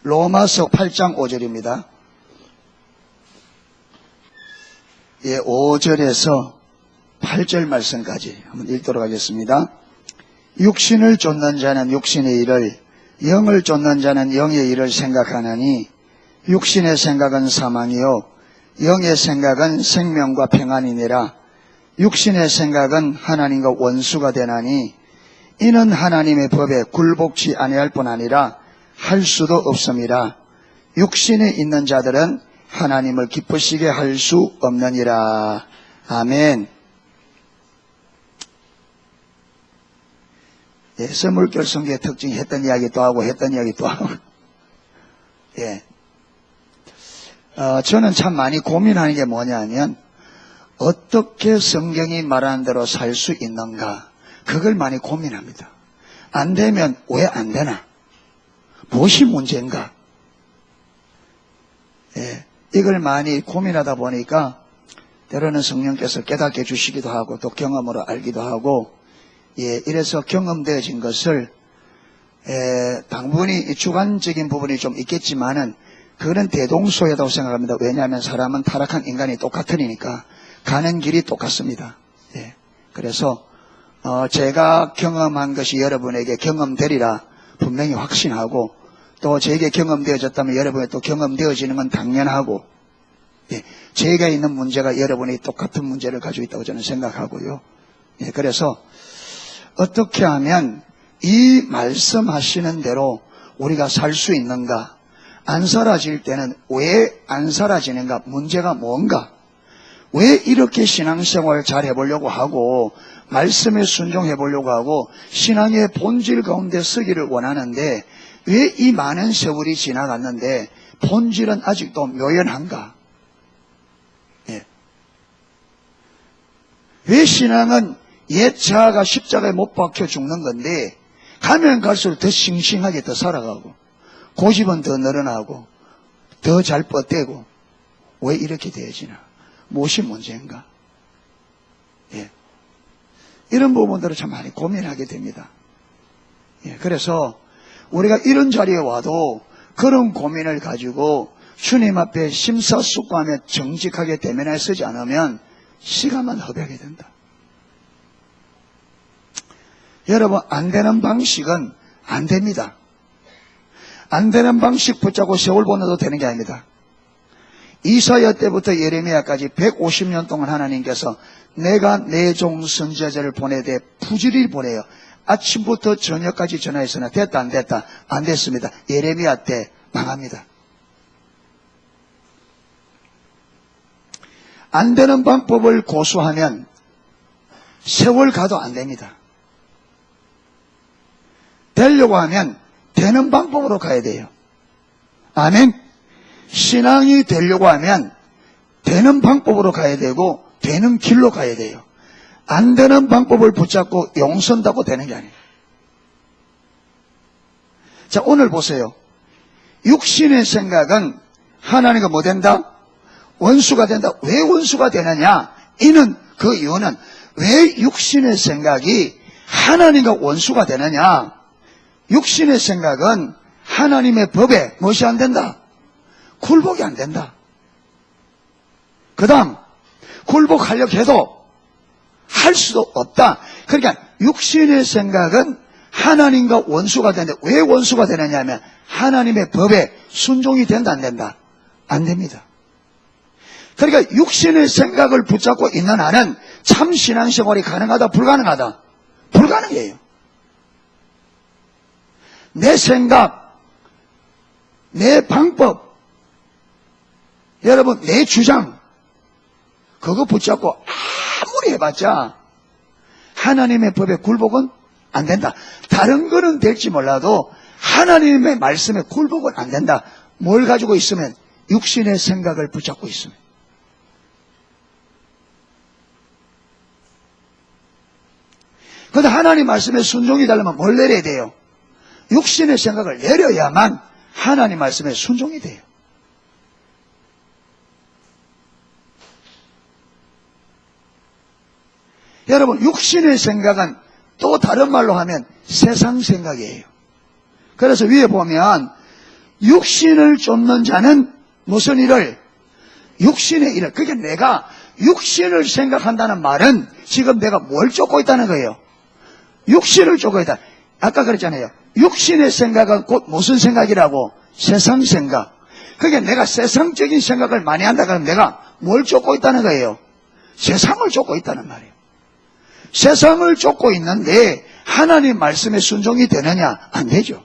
로마서 8장 5절입니다. 5절에서 8절 말씀까지 한번 읽도록 하겠습니다. 육신을 쫓는 자는 육신의 일을, 영을 쫓는 자는 영의 일을 생각하나니 육신의 생각은 사망이요 영의 생각은 생명과 평안이니라. 육신의 생각은 하나님과 원수가 되나니 이는 하나님의 법에 굴복치 아니할 뿐 아니라 할 수도 없음이라. 육신에 있는 자들은 하나님을 기쁘시게 할 수 없느니라. 아멘. 서물결성계의 특징이 했던 이야기 또 하고 했던 이야기 또 하고. 저는 참 많이 고민하는 게 뭐냐면 어떻게 성경이 말하는 대로 살 수 있는가, 그걸 많이 고민합니다. 안 되면 왜 안 되나? 무엇이 문제인가? 이걸 많이 고민하다 보니까 때로는 성령께서 깨닫게 해주시기도 하고 또 경험으로 알기도 하고, 이래서 경험되어진 것을 당분이 주관적인 부분이 좀 있겠지만은 그거는 대동소이하다고 생각합니다. 왜냐하면 사람은 타락한 인간이 똑같으니까 가는 길이 똑같습니다. 그래서 제가 경험한 것이 여러분에게 경험되리라 분명히 확신하고, 또 제게 경험되어졌다면 여러분에 또 경험되어지는 건 당연하고, 제가 있는 문제가 여러분이 똑같은 문제를 가지고 있다고 저는 생각하고요. 그래서 어떻게 하면 이 말씀하시는 대로 우리가 살 수 있는가, 안 사라질 때는 왜 안 사라지는가, 문제가 뭔가, 왜 이렇게 신앙생활 잘 해보려고 하고 말씀에 순종해 보려고 하고 신앙의 본질 가운데 서기를 원하는데 왜 이 많은 세월이 지나갔는데 본질은 아직도 묘연한가? 왜 신앙은 옛 자아가 십자가에 못 박혀 죽는 건데 가면 갈수록 더 싱싱하게 더 살아가고 고집은 더 늘어나고 더 잘 뻗대고, 왜 이렇게 되어지나? 무엇이 문제인가? 이런 부분들을 참 많이 고민하게 됩니다. 그래서 우리가 이런 자리에 와도 그런 고민을 가지고 주님 앞에 심사숙고하며 정직하게 대면에 서지 않으면 시간만 허비하게 된다. 여러분, 안 되는 방식은 안 됩니다. 안 되는 방식 붙잡고 세월 보내도 되는 게 아닙니다. 이사야 때부터 예레미야까지 150년 동안 하나님께서 내가 내 종 선지자를 보내되 부지런히 보내요. 아침부터 저녁까지 전화했으나 됐다 안 됐다? 안 됐습니다. 예레미야 때 망합니다. 안 되는 방법을 고수하면 세월 가도 안 됩니다. 되려고 하면 되는 방법으로 가야 돼요. 아멘. 신앙이 되려고 하면 되는 방법으로 가야 되고 되는 길로 가야 돼요. 안 되는 방법을 붙잡고 용선다고 되는 게 아니에요. 자, 오늘 보세요. 육신의 생각은 하나님과 뭐 된다? 원수가 된다. 왜 원수가 되느냐? 그 이유는 왜 육신의 생각이 하나님과 원수가 되느냐? 육신의 생각은 하나님의 법에 무엇이 안 된다? 굴복이 안 된다. 그 다음, 굴복하려고 해도 할 수도 없다. 그러니까 육신의 생각은 하나님과 원수가 되는데 왜 원수가 되느냐 하면 하나님의 법에 순종이 된다 안 된다? 안 됩니다. 그러니까 육신의 생각을 붙잡고 있는 한은 참 신앙생활이 가능하다 불가능하다? 불가능해요. 내 생각, 내 방법, 여러분 내 주장, 그거 붙잡고 아무리 해봤자 하나님의 법에 굴복은 안 된다. 다른 거는 될지 몰라도 하나님의 말씀에 굴복은 안 된다. 뭘 가지고 있으면? 육신의 생각을 붙잡고 있으면. 그런데 하나님 말씀에 순종이 되려면 뭘 내려야 돼요? 육신의 생각을 내려야만 하나님 말씀에 순종이 돼요. 여러분, 육신의 생각은 또 다른 말로 하면 세상 생각이에요. 그래서 위에 보면 육신을 쫓는 자는 무슨 일을? 육신의 일을. 그게 내가 육신을 생각한다는 말은 지금 내가 뭘 쫓고 있다는 거예요? 육신을 쫓고 있다. 아까 그랬잖아요. 육신의 생각은 곧 무슨 생각이라고? 세상 생각. 그게 내가 세상적인 생각을 많이 한다 그러면 내가 뭘 쫓고 있다는 거예요? 세상을 쫓고 있다는 말이에요. 세상을 쫓고 있는데 하나님 말씀에 순종이 되느냐? 안 되죠.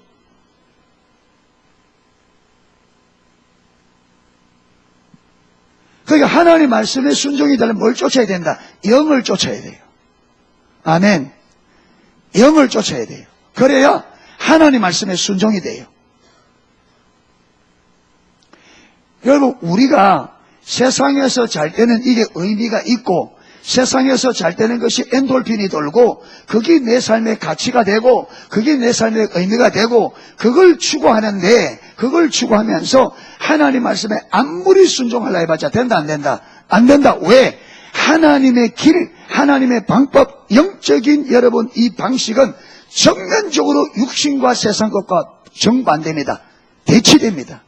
그러니까 하나님 말씀에 순종이 되려면 뭘 쫓아야 된다? 영을 쫓아야 돼요. 아멘. 영을 쫓아야 돼요. 그래야 하나님 말씀에 순종이 돼요. 여러분, 우리가 세상에서 잘 때는 이게 의미가 있고 세상에서 잘 때는 것이 엔돌핀이 돌고 그게 내 삶의 가치가 되고 그게 내 삶의 의미가 되고 그걸 추구하는데 그걸 추구하면서 하나님 말씀에 아무리 순종하려 해봤자 된다 안 된다? 안 된다. 왜? 하나님의 길, 하나님의 방법, 영적인 여러분 이 방식은 정면적으로 육신과 세상 것과 정반대입니다. 대치됩니다.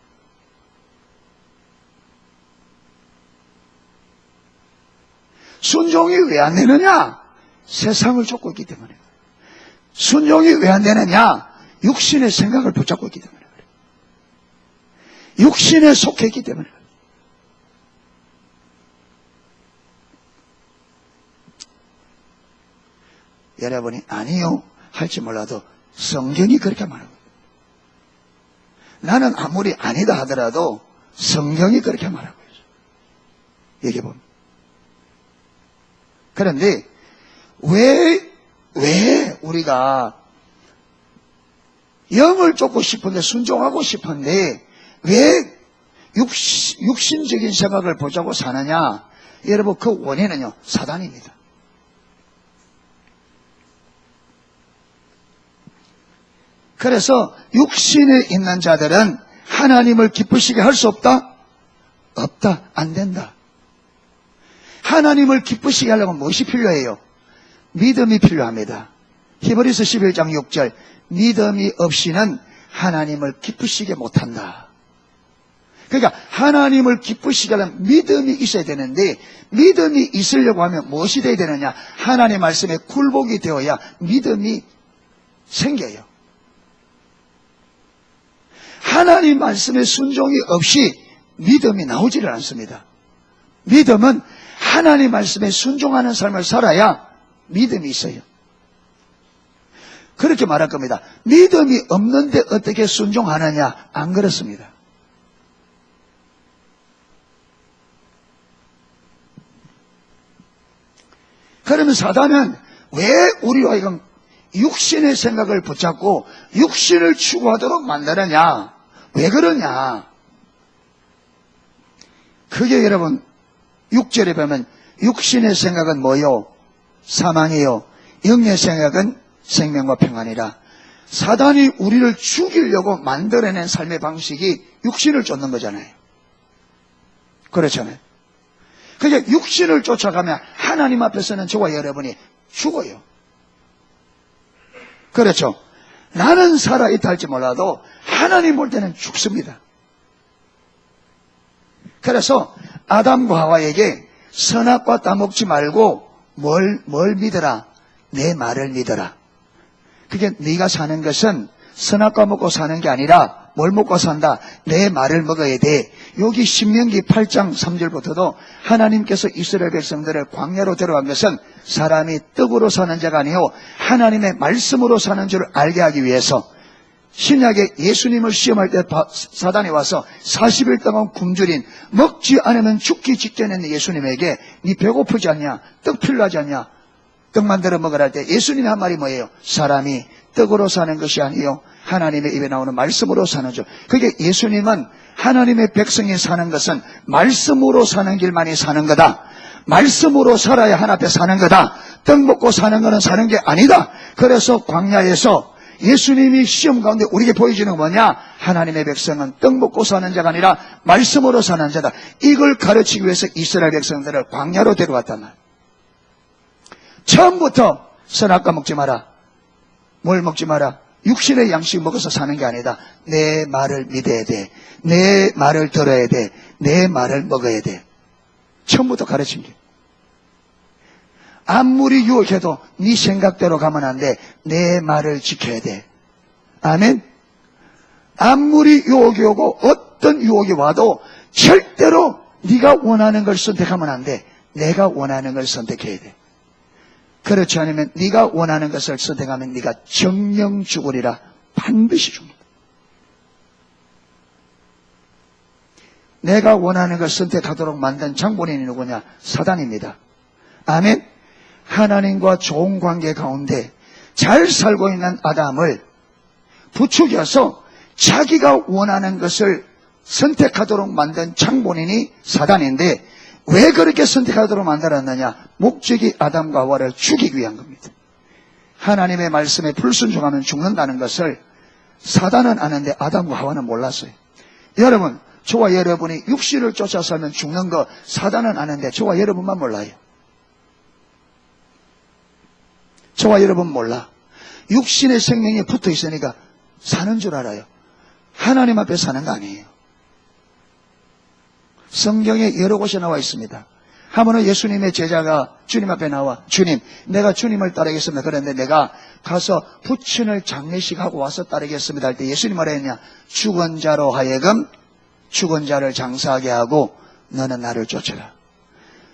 순종이 왜 안 되느냐? 세상을 쫓고 있기 때문에. 순종이 왜 안 되느냐? 육신의 생각을 붙잡고 있기 때문에. 육신에 속해 있기 때문에. 여러분이 아니요 할지 몰라도 성경이 그렇게 말하고 나는 아무리 아니다 하더라도 성경이 그렇게 말하고 있어요. 얘기해보면. 그런데 왜 우리가 영을 쫓고 싶은데 순종하고 싶은데 왜 육신적인 생각을 보자고 사느냐? 여러분 그 원인은요 사단입니다. 그래서 육신에 있는 자들은 하나님을 기쁘시게 할 수 없다? 없다. 안 된다. 하나님을 기쁘시게 하려면 무엇이 필요해요? 믿음이 필요합니다. 히브리서 11장 6절 믿음이 없이는 하나님을 기쁘시게 못한다. 그러니까 하나님을 기쁘시게 하려면 믿음이 있어야 되는데 믿음이 있으려고 하면 무엇이 되어야 되느냐? 하나님 말씀에 굴복이 되어야 믿음이 생겨요. 하나님 말씀에 순종이 없이 믿음이 나오지를 않습니다. 믿음은 하나님 말씀에 순종하는 삶을 살아야 믿음이 있어요. 그렇게 말할 겁니다. 믿음이 없는데 어떻게 순종하느냐? 안 그렇습니다. 그러면 사단은 왜 우리와 이건 육신의 생각을 붙잡고 육신을 추구하도록 만드느냐? 왜 그러냐? 그게 여러분 6절에 보면 육신의 생각은 뭐요? 사망이요. 영의 생각은 생명과 평안이라. 사단이 우리를 죽이려고 만들어낸 삶의 방식이 육신을 쫓는 거잖아요. 그렇잖아요. 그러니까 육신을 쫓아가면 하나님 앞에서는 저와 여러분이 죽어요. 그렇죠. 나는 살아있다 할지 몰라도 하나님 볼 때는 죽습니다. 그래서 아담과 하와에게 선악과 따먹지 말고 뭘 믿어라? 내 말을 믿어라. 그게 네가 사는 것은 선악과 먹고 사는 게 아니라 뭘 먹고 산다? 내 말을 먹어야 돼. 여기 신명기 8장 3절부터도 하나님께서 이스라엘 백성들을 광야로 데려간 것은 사람이 떡으로 사는 자가 아니요 하나님의 말씀으로 사는 줄을 알게 하기 위해서 신약에 예수님을 시험할 때 사단이 와서 40일 동안 굶주린 먹지 않으면 죽기 직전에 있는 예수님에게 네 배고프지 않냐? 떡 필요하지 않냐? 떡 만들어 먹으라 할 때 예수님의 한 말이 뭐예요? 사람이 떡으로 사는 것이 아니요 하나님의 입에 나오는 말씀으로 사는 줄. 그게 예수님은 하나님의 백성이 사는 것은 말씀으로 사는 길만이 사는 거다. 말씀으로 살아야 하나님 앞에 사는 거다. 떡 먹고 사는 거는 사는 게 아니다. 그래서 광야에서 예수님이 시험 가운데 우리에게 보여주는 건 뭐냐? 하나님의 백성은 떡 먹고 사는 자가 아니라 말씀으로 사는 자다. 이걸 가르치기 위해서 이스라엘 백성들을 광야로 데려왔단 말이에요. 처음부터 선악과 먹지 마라. 뭘 먹지 마라? 육신의 양식 먹어서 사는 게 아니다. 내 말을 믿어야 돼. 내 말을 들어야 돼. 내 말을 먹어야 돼. 처음부터 가르친 게. 아무리 유혹해도 네 생각대로 가면 안 돼. 내 말을 지켜야 돼. 아멘. 아무리 유혹이 오고 어떤 유혹이 와도 절대로 네가 원하는 걸 선택하면 안 돼. 내가 원하는 걸 선택해야 돼. 그렇지 않으면 네가 원하는 것을 선택하면 네가 정령 죽으리라. 반드시 죽는다. 내가 원하는 걸 선택하도록 만든 장본인이 누구냐? 사단입니다. 아멘. 하나님과 좋은 관계 가운데 잘 살고 있는 아담을 부추겨서 자기가 원하는 것을 선택하도록 만든 장본인이 사단인데, 왜 그렇게 선택하도록 만들었느냐? 목적이 아담과 하와를 죽이기 위한 겁니다. 하나님의 말씀에 불순종하면 죽는다는 것을 사단은 아는데 아담과 하와는 몰랐어요. 여러분, 저와 여러분이 육신을 쫓아 살면 죽는 거 사단은 아는데 저와 여러분만 몰라요. 저와 여러분 몰라. 육신의 생명이 붙어 있으니까 사는 줄 알아요. 하나님 앞에 사는 거 아니에요. 성경에 여러 곳에 나와 있습니다. 한 번은 예수님의 제자가 주님 앞에 나와, 주님, 내가 주님을 따르겠습니다. 그런데 내가 가서 부친을 장례식하고 와서 따르겠습니다 할 때 예수님 뭐라 했냐? 죽은 자로 하여금 죽은 자를 장사하게 하고 너는 나를 쫓아라.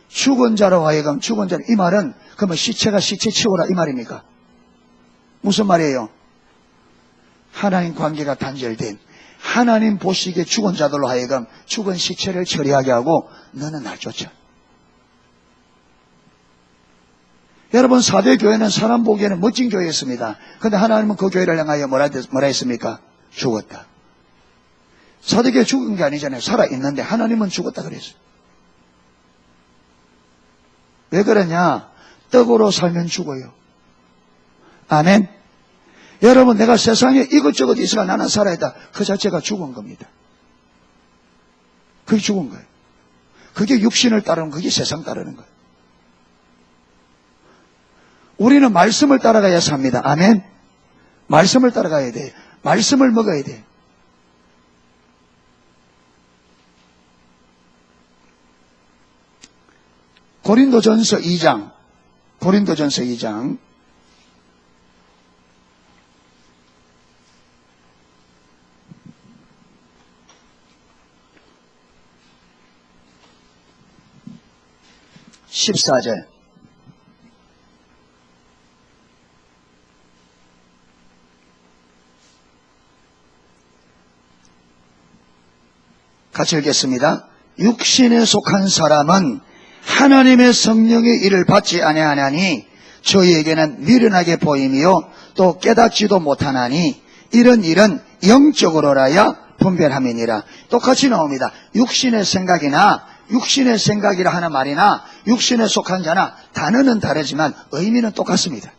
죽은 자로 하여금 죽은 자로, 이 말은 그러면 시체가 시체 치워라 이 말입니까? 무슨 말이에요? 하나님 관계가 단절된, 하나님 보시기에 죽은 자들로 하여금 죽은 시체를 처리하게 하고 너는 날 쫓아. 여러분, 사대 교회는 사람 보기에는 멋진 교회였습니다. 그런데 하나님은 그 교회를 향하여 뭐라 했습니까? 죽었다. 사대 교회 죽은 게 아니잖아요. 살아있는데 하나님은 죽었다 그랬어요. 왜 그러냐? 떡으로 살면 죽어요. 아멘. 여러분, 내가 세상에 이것저것 있어가 나는 살아있다. 그 자체가 죽은 겁니다. 그게 죽은 거예요. 그게 육신을 따르는, 그게 세상 따르는 거예요. 우리는 말씀을 따라가야 삽니다. 아멘. 말씀을 따라가야 돼요. 말씀을 먹어야 돼요. 고린도전서 2장 14절. 같이 읽겠습니다. 육신에 속한 사람은 하나님의 성령의 일을 받지 아니하나니 저희에게는 미련하게 보이며 또 깨닫지도 못하나니 이런 일은 영적으로라야 분별함이니라. 똑같이 나옵니다. 육신의 생각이나 육신의 생각이라 하는 말이나 육신에 속한 자나 단어는 다르지만 의미는 똑같습니다.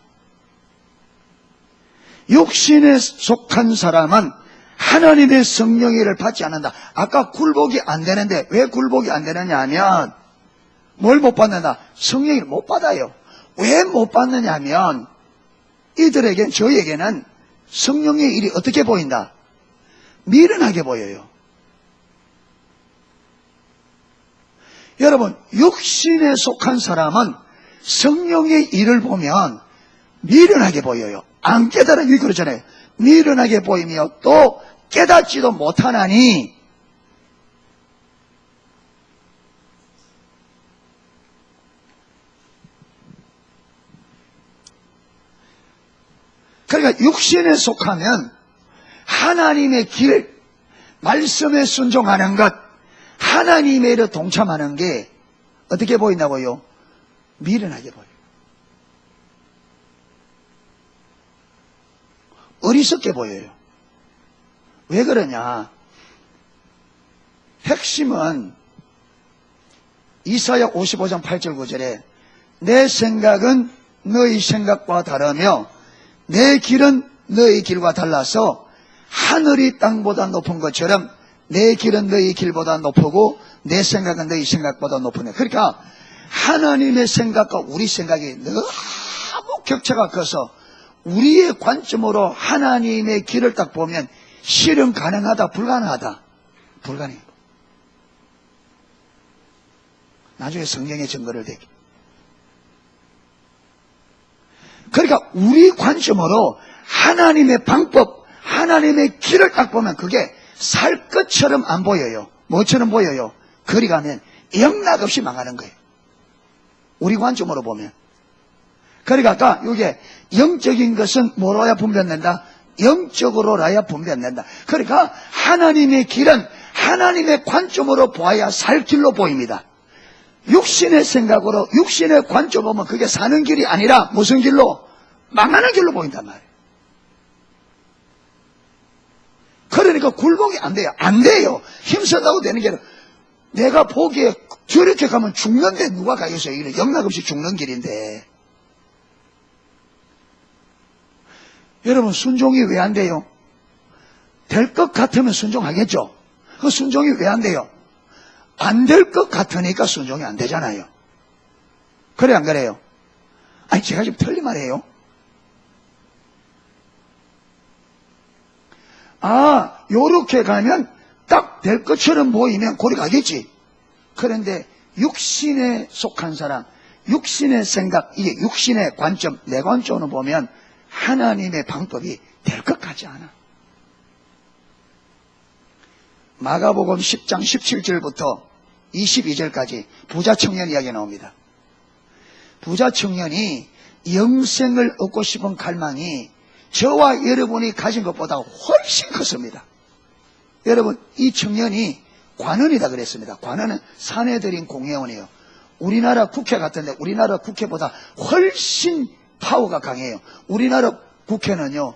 육신에 속한 사람은 하나님의 성령의 일을 받지 않는다. 아까 굴복이 안 되는데 왜 굴복이 안 되느냐 하면 뭘 못 받는다? 성령을 못 받아요. 왜 못 받느냐 하면 저희에게는 성령의 일이 어떻게 보인다? 미련하게 보여요. 여러분, 육신에 속한 사람은 성령의 일을 보면 미련하게 보여요. 안 깨달은 게 그렇잖아요. 미련하게 보이며 또 깨닫지도 못하나니 그러니까 육신에 속하면 하나님의 길, 말씀에 순종하는 것, 하나님의 일에 동참하는 게 어떻게 보인다고요? 미련하게 보여요. 어리석게 보여요. 왜 그러냐? 핵심은 이사야 55장 8절 9절에 내 생각은 너희 생각과 다르며 내 길은 너희 길과 달라서 하늘이 땅보다 높은 것처럼 내 길은 너희 길보다 높고 내 생각은 너희 생각보다 높으네. 그러니까 하나님의 생각과 우리 생각이 너무 격차가 커서 우리의 관점으로 하나님의 길을 딱 보면 실현 가능하다, 불가능하다? 불가능해. 나중에 성경의 증거를 대기. 그러니까 우리 관점으로 하나님의 방법, 하나님의 길을 딱 보면 그게 살 것처럼 안 보여요. 뭐처럼 보여요? 거리 가면 영락없이 망하는 거예요. 우리 관점으로 보면. 그러니까 아까 이게 영적인 것은 뭐로야 분별된다? 영적으로라야 분별된다. 그러니까 하나님의 길은 하나님의 관점으로 보아야 살 길로 보입니다. 육신의 생각으로 육신의 관점 보면 그게 사는 길이 아니라 무슨 길로? 망하는 길로 보인단 말이에요. 그러니까 굴복이 안 돼요. 안 돼요. 힘쓰다고 되는 게 아니라 내가 보기에 저렇게 가면 죽는데 누가 가겠어요? 이게 영락없이 죽는 길인데. 여러분 순종이 왜 안 돼요? 될 것 같으면 순종하겠죠. 그 순종이 왜 안 돼요? 안 될 것 같으니까 순종이 안 되잖아요. 그래 안 그래요? 아니 제가 지금 틀린 말이에요. 아 요렇게 가면 딱 될 것처럼 보이면 고리 가겠지. 그런데 육신에 속한 사람, 육신의 생각, 이게 육신의 관점, 내 관점으로 보면 하나님의 방법이 될 것 같지 않아. 마가복음 10장 17절부터 22절까지 부자 청년 이야기가 나옵니다. 부자 청년이 영생을 얻고 싶은 갈망이 저와 여러분이 가진 것보다 훨씬 컸습니다. 여러분 이 청년이 관원이다 그랬습니다. 관원은 사내들인 공회원이에요. 우리나라 국회 같은데 우리나라 국회보다 훨씬 파워가 강해요. 우리나라 국회는요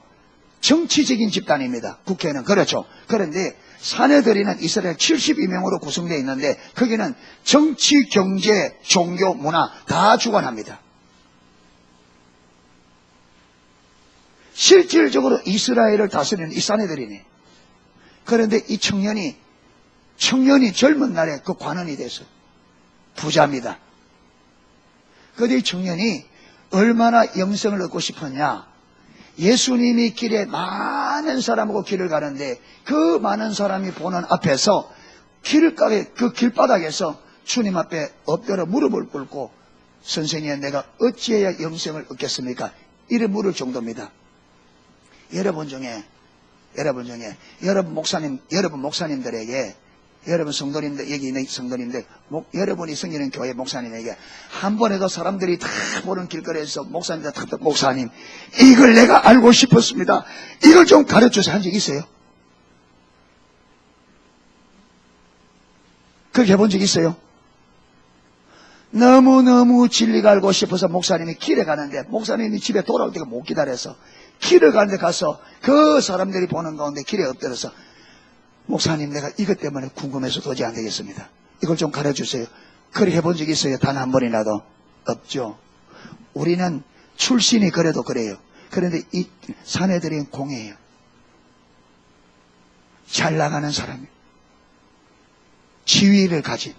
정치적인 집단입니다. 국회는 그렇죠. 그런데 사내들이는 이스라엘 72명으로 구성되어 있는데 거기는 정치, 경제, 종교, 문화 다 주관합니다. 실질적으로 이스라엘을 다스리는 이 사내들이네. 그런데 이 청년이 젊은 날에 그 관원이 됐어요. 부자입니다. 그런데 이 청년이 얼마나 영생을 얻고 싶었냐. 예수님이 길에 많은 사람하고 길을 가는데 그 많은 사람이 보는 앞에서 길가에 그 길바닥에서 주님 앞에 엎드려 무릎을 꿇고 선생님 내가 어찌해야 영생을 얻겠습니까? 이래 물을 정도입니다. 여러분 목사님들에게 여러분 성도님들, 여기 있는 성도님들, 여러분이 섬기는 교회 목사님에게 한 번에도 사람들이 다 보는 길거리에서 목사님들 다 목사님, 이걸 내가 알고 싶었습니다. 이걸 좀 가르쳐주세요. 한 적 있어요? 그렇게 해본 적 있어요? 너무너무 진리가 알고 싶어서 목사님이 길에 가는데 목사님이 집에 돌아올 때가 못 기다려서 길을 가는데 가서 그 사람들이 보는 가운데 길에 엎드려서 목사님 내가 이것 때문에 궁금해서 도저히 안 되겠습니다. 이걸 좀 가르쳐주세요. 그렇게 해본 적 있어요? 단 한 번이라도? 없죠. 우리는 출신이 그래도 그래요. 그런데 이 사내들은 공예예요. 잘 나가는 사람이에요. 지위를 가진.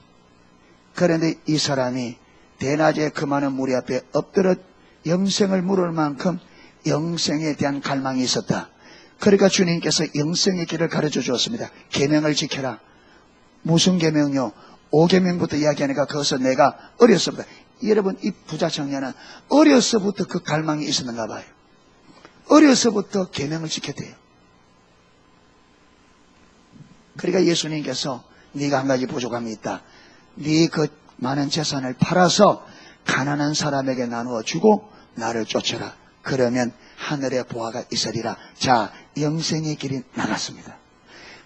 그런데 이 사람이 대낮에 그 많은 무리 앞에 엎드려 영생을 물을 만큼 영생에 대한 갈망이 있었다. 그러니까 주님께서 영생의 길을 가르쳐 주었습니다. 계명을 지켜라. 무슨 계명요? 5계명부터 이야기하니까 그것은 내가 어렸어부터. 여러분 이 부자 청년은 어려서부터 그 갈망이 있었는가 봐요. 어려서부터 계명을 지켰대요. 그러니까 예수님께서 네가 한 가지 부족함이 있다. 네 그 많은 재산을 팔아서 가난한 사람에게 나누어 주고 나를 쫓아라. 그러면 하늘의 보화가 있으리라. 자, 영생의 길이 나갔습니다.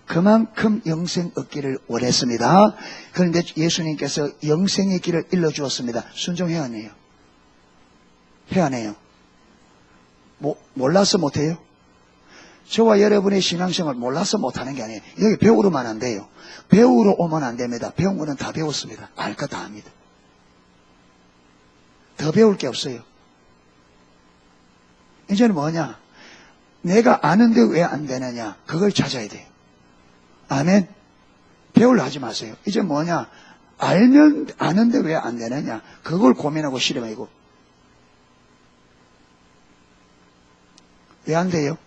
그만큼 영생 얻기를 원했습니다. 그런데 예수님께서 영생의 길을 일러주었습니다. 순종해야 하네요. 해야 하네요. 몰라서 못해요? 저와 여러분의 신앙생활 몰라서 못하는 게 아니에요. 여기 배우러만 안 돼요. 배우러 오면 안 됩니다. 배운 거는 다 배웠습니다. 알 거 다 합니다. 더 배울 게 없어요. 이제는 뭐냐? 내가 아는데 왜 안 되느냐? 그걸 찾아야 돼요. 아멘? 배우려 하지 마세요. 이제 뭐냐? 알면 아는데 왜 안 되느냐? 그걸 고민하고 실험하고. 왜 안 돼요?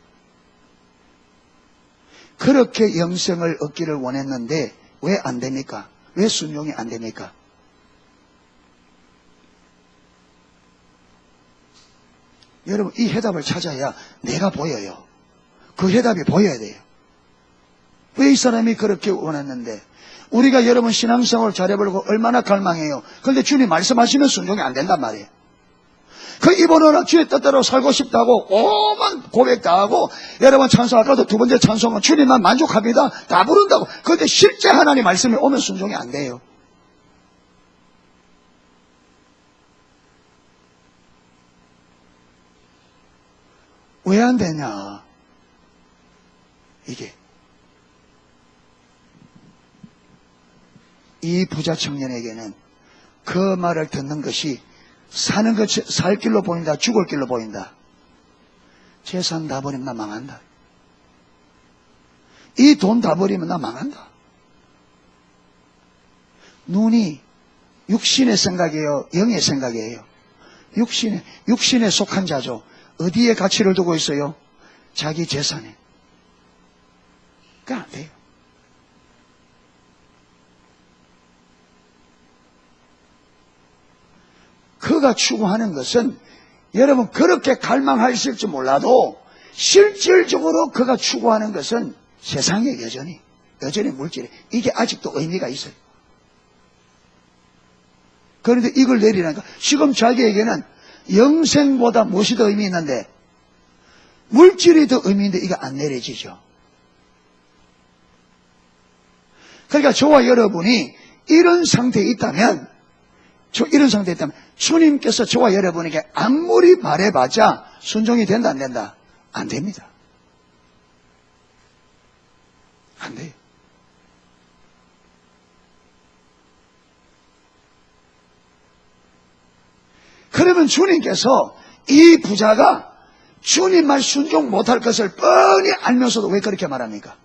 그렇게 영생을 얻기를 원했는데 왜 안 됩니까? 왜 순종이 안 됩니까? 여러분, 이 해답을 찾아야 내가 보여요. 그 해답이 보여야 돼요. 왜 이 사람이 그렇게 원했는데, 우리가 여러분 신앙생활 잘해보려고 얼마나 갈망해요. 그런데 주님 말씀하시면 순종이 안 된단 말이에요. 그 이번에는 주의 뜻대로 살고 싶다고 오만 고백 다 하고, 여러분 찬송, 아까도 두 번째 찬송은 주님만 만족합니다 다 부른다고. 그런데 실제 하나님 말씀이 오면 순종이 안 돼요. 왜 안 되냐? 이게 이 부자 청년에게는 그 말을 듣는 것이 사는 것이 살 길로 보인다, 죽을 길로 보인다. 재산 다 버리면 나 망한다. 이 돈 다 버리면 나 망한다. 눈이 육신의 생각이에요, 영의 생각이에요? 육신에 속한 자죠. 어디에 가치를 두고 있어요? 자기 재산에. 그러니까 안 돼요. 그가 추구하는 것은, 여러분 그렇게 갈망하실지 몰라도 실질적으로 그가 추구하는 것은 세상에 여전히 물질에, 이게 아직도 의미가 있어요. 그런데 이걸 내리라니까, 지금 자기에게는 영생보다 무엇이 더 의미 있는데, 물질이 더 의미 있는데 이게 안 내려지죠. 그러니까 저와 여러분이 이런 상태에 있다면, 주님께서 저와 여러분에게 아무리 말해봤자 순종이 된다, 안 된다? 안 됩니다. 안 돼요. 그러면 주님께서 이 부자가 주님 말 순종 못할 것을 뻔히 알면서도 왜 그렇게 말합니까?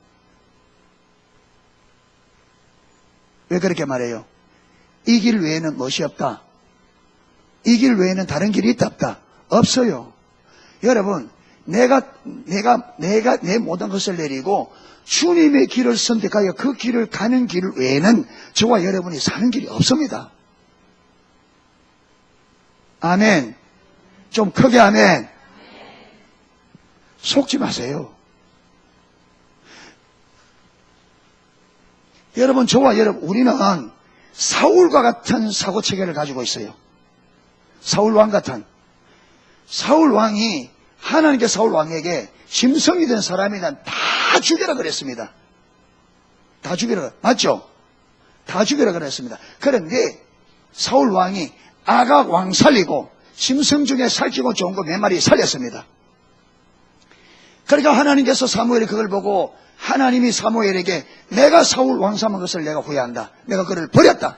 왜 그렇게 말해요? 이 길 외에는 무엇이 없다. 이 길 외에는 다른 길이 있다 없다? 없어요. 여러분, 내가 내 모든 것을 내리고 주님의 길을 선택하여 그 길을 가는 길 외에는 저와 여러분이 사는 길이 없습니다. 아멘. 좀 크게 아멘. 속지 마세요. 여러분, 저와 여러분, 우리는 사울과 같은 사고체계를 가지고 있어요. 사울 왕 같은. 사울 왕이 하나님께 사울 왕에게 짐승이 된 사람이란 다 죽여라 그랬습니다. 다 죽여라. 맞죠? 다 죽여라 그랬습니다. 그런데 사울 왕이 아각 왕 살리고 짐승 중에 살찌고 좋은 거 몇 마리 살렸습니다. 그러니까 하나님께서 사무엘이 그걸 보고 하나님이 사무엘에게 내가 사울 왕 삼은 것을 내가 후회한다. 내가 그를 버렸다.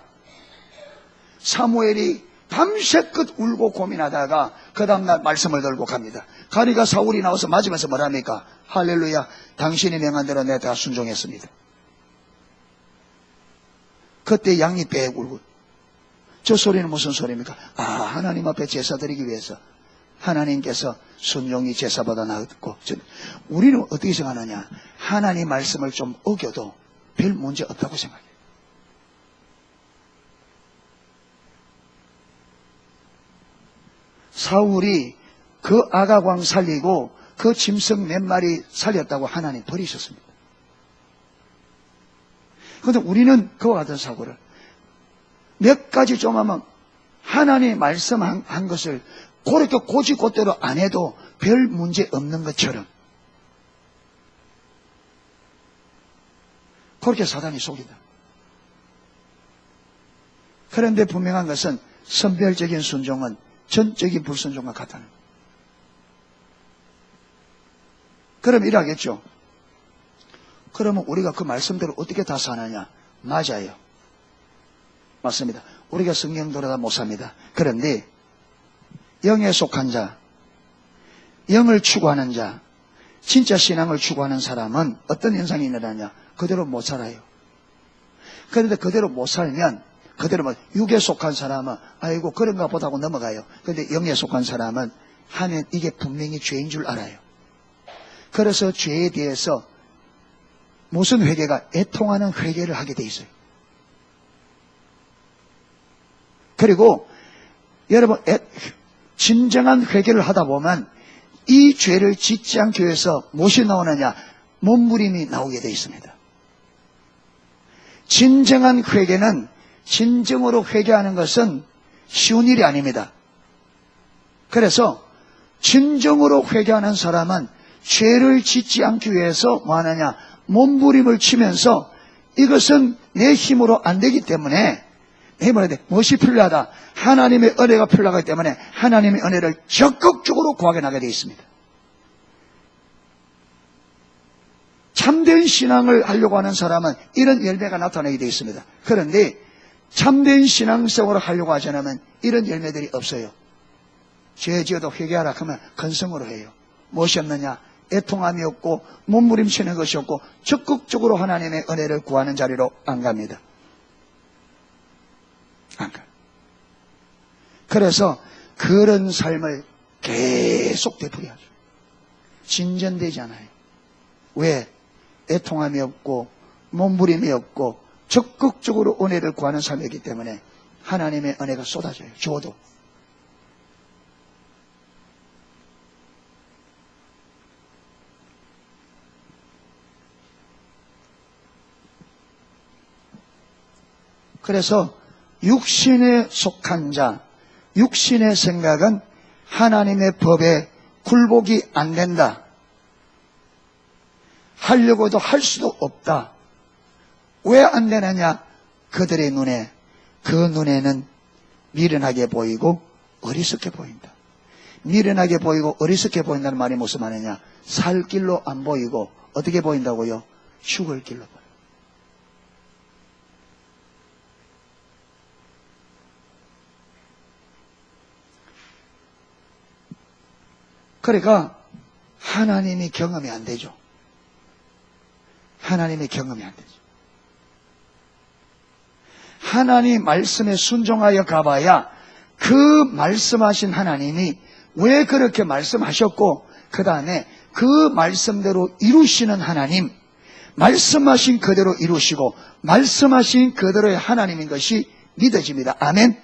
사무엘이 밤새끝 울고 고민하다가 그 다음날 말씀을 들고 갑니다. 가니까 사울이 나와서 맞으면서 뭐랍니까? 할렐루야, 당신이 명한 대로 내가 다 순종했습니다. 그때 양이 빽 울고, 저 소리는 무슨 소리입니까? 하나님 앞에 제사 드리기 위해서 하나님께서 순종이 제사보다 낫고, 우리는 어떻게 생각하느냐? 하나님 말씀을 좀 어겨도 별 문제 없다고 생각해요. 사울이 그 아가광 살리고 그 짐승 몇 마리 살렸다고 하나님 버리셨습니다. 그런데 우리는 그와 같은 사고를 몇 가지 좀 하면 하나님 말씀한 것을 그렇게 고지고대로 안 해도 별 문제 없는 것처럼 그렇게 사단이 속이다. 그런데 분명한 것은 선별적인 순종은 전적인 불순종과 같다는 거예요. 그럼 이러겠죠. 그러면 우리가 그 말씀대로 어떻게 다 사느냐? 맞아요. 맞습니다. 우리가 성경대로 다 못 삽니다. 그런데 영에 속한 자, 영을 추구하는 자, 진짜 신앙을 추구하는 사람은 어떤 현상이 일어나냐? 그대로 못 살아요. 그런데 그대로 못 살면, 그대로 육에 속한 사람은 아이고 그런가 보다 하고 넘어가요. 그런데 영에 속한 사람은 하면 이게 분명히 죄인 줄 알아요. 그래서 죄에 대해서 무슨 회개가? 애통하는 회개를 하게 돼 있어요. 그리고 여러분 진정한 회개를 하다 보면 이 죄를 짓지 않기 위해서 무엇이 나오느냐? 몸부림이 나오게 돼 있습니다. 진정한 회개는 진정으로 회개하는 것은 쉬운 일이 아닙니다. 그래서 진정으로 회개하는 사람은 죄를 짓지 않기 위해서 뭐 하느냐? 몸부림을 치면서 이것은 내 힘으로 안 되기 때문에 무엇이 필요하다? 하나님의 은혜가 필요하기 때문에 하나님의 은혜를 적극적으로 구하게 나게 되어 있습니다. 참된 신앙을 하려고 하는 사람은 이런 열매가 나타나게 되어 있습니다. 그런데 참된 신앙생활을 하려고 하지 않으면 이런 열매들이 없어요. 죄 지어도 회개하라 하면 근성으로 해요. 무엇이 없느냐? 애통함이 없고 몸부림치는 것이 없고 적극적으로 하나님의 은혜를 구하는 자리로 안 갑니다. 안 가요. 그래서 그런 삶을 계속 되풀이하죠. 진전되지 않아요. 왜? 애통함이 없고 몸부림이 없고 적극적으로 은혜를 구하는 삶이기 때문에 하나님의 은혜가 쏟아져요. 줘도. 그래서 육신에 속한 자, 육신의 생각은 하나님의 법에 굴복이 안 된다. 하려고 해도 할 수도 없다. 왜 안 되느냐? 그들의 눈에, 그 눈에는 미련하게 보이고 어리석게 보인다. 미련하게 보이고 어리석게 보인다는 말이 무슨 말이냐? 살 길로 안 보이고 어떻게 보인다고요? 죽을 길로 보인다. 그러니까 하나님이 경험이 안 되죠. 하나님의 경험이 안 되죠. 하나님 말씀에 순종하여 가봐야 그 말씀하신 하나님이 왜 그렇게 말씀하셨고 그 다음에 그 말씀대로 이루시는 하나님, 말씀하신 그대로 이루시고 말씀하신 그대로의 하나님인 것이 믿어집니다. 아멘.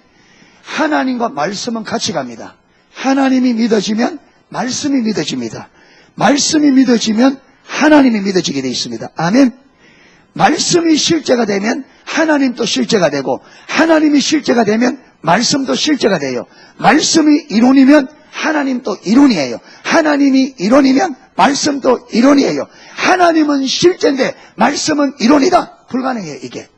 하나님과 말씀은 같이 갑니다. 하나님이 믿어지면 말씀이 믿어집니다. 말씀이 믿어지면 하나님이 믿어지게 되어 있습니다. 아멘. 말씀이 실제가 되면 하나님도 실제가 되고 하나님이 실제가 되면 말씀도 실제가 돼요. 말씀이 이론이면 하나님도 이론이에요. 하나님이 이론이면 말씀도 이론이에요. 하나님은 실제인데 말씀은 이론이다. 불가능해요. 이게.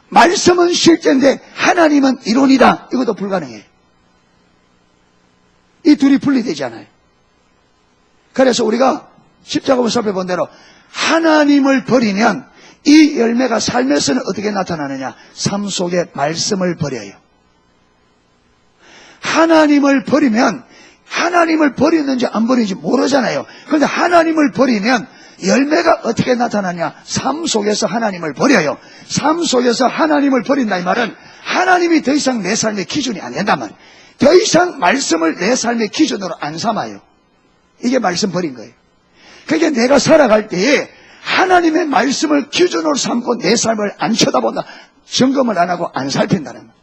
말씀은 실제인데 하나님은 이론이다. 이것도 불가능해요. 이 둘이 분리되지 않아요. 그래서 우리가 십자가를 살펴본 대로 하나님을 버리면 이 열매가 삶에서는 어떻게 나타나느냐? 삶 속에 말씀을 버려요. 하나님을 버리면 하나님을 버리는지 안 버리는지 모르잖아요. 그런데 하나님을 버리면 열매가 어떻게 나타나냐? 삶 속에서 하나님을 버려요. 삶 속에서 하나님을 버린다 이 말은 하나님이 더 이상 내 삶의 기준이 안 된다면 더 이상 말씀을 내 삶의 기준으로 안 삼아요. 이게 말씀 버린 거예요. 그게 내가 살아갈 때에 하나님의 말씀을 기준으로 삼고 내 삶을 안 쳐다본다. 점검을 안 하고 안 살핀다는 거예요.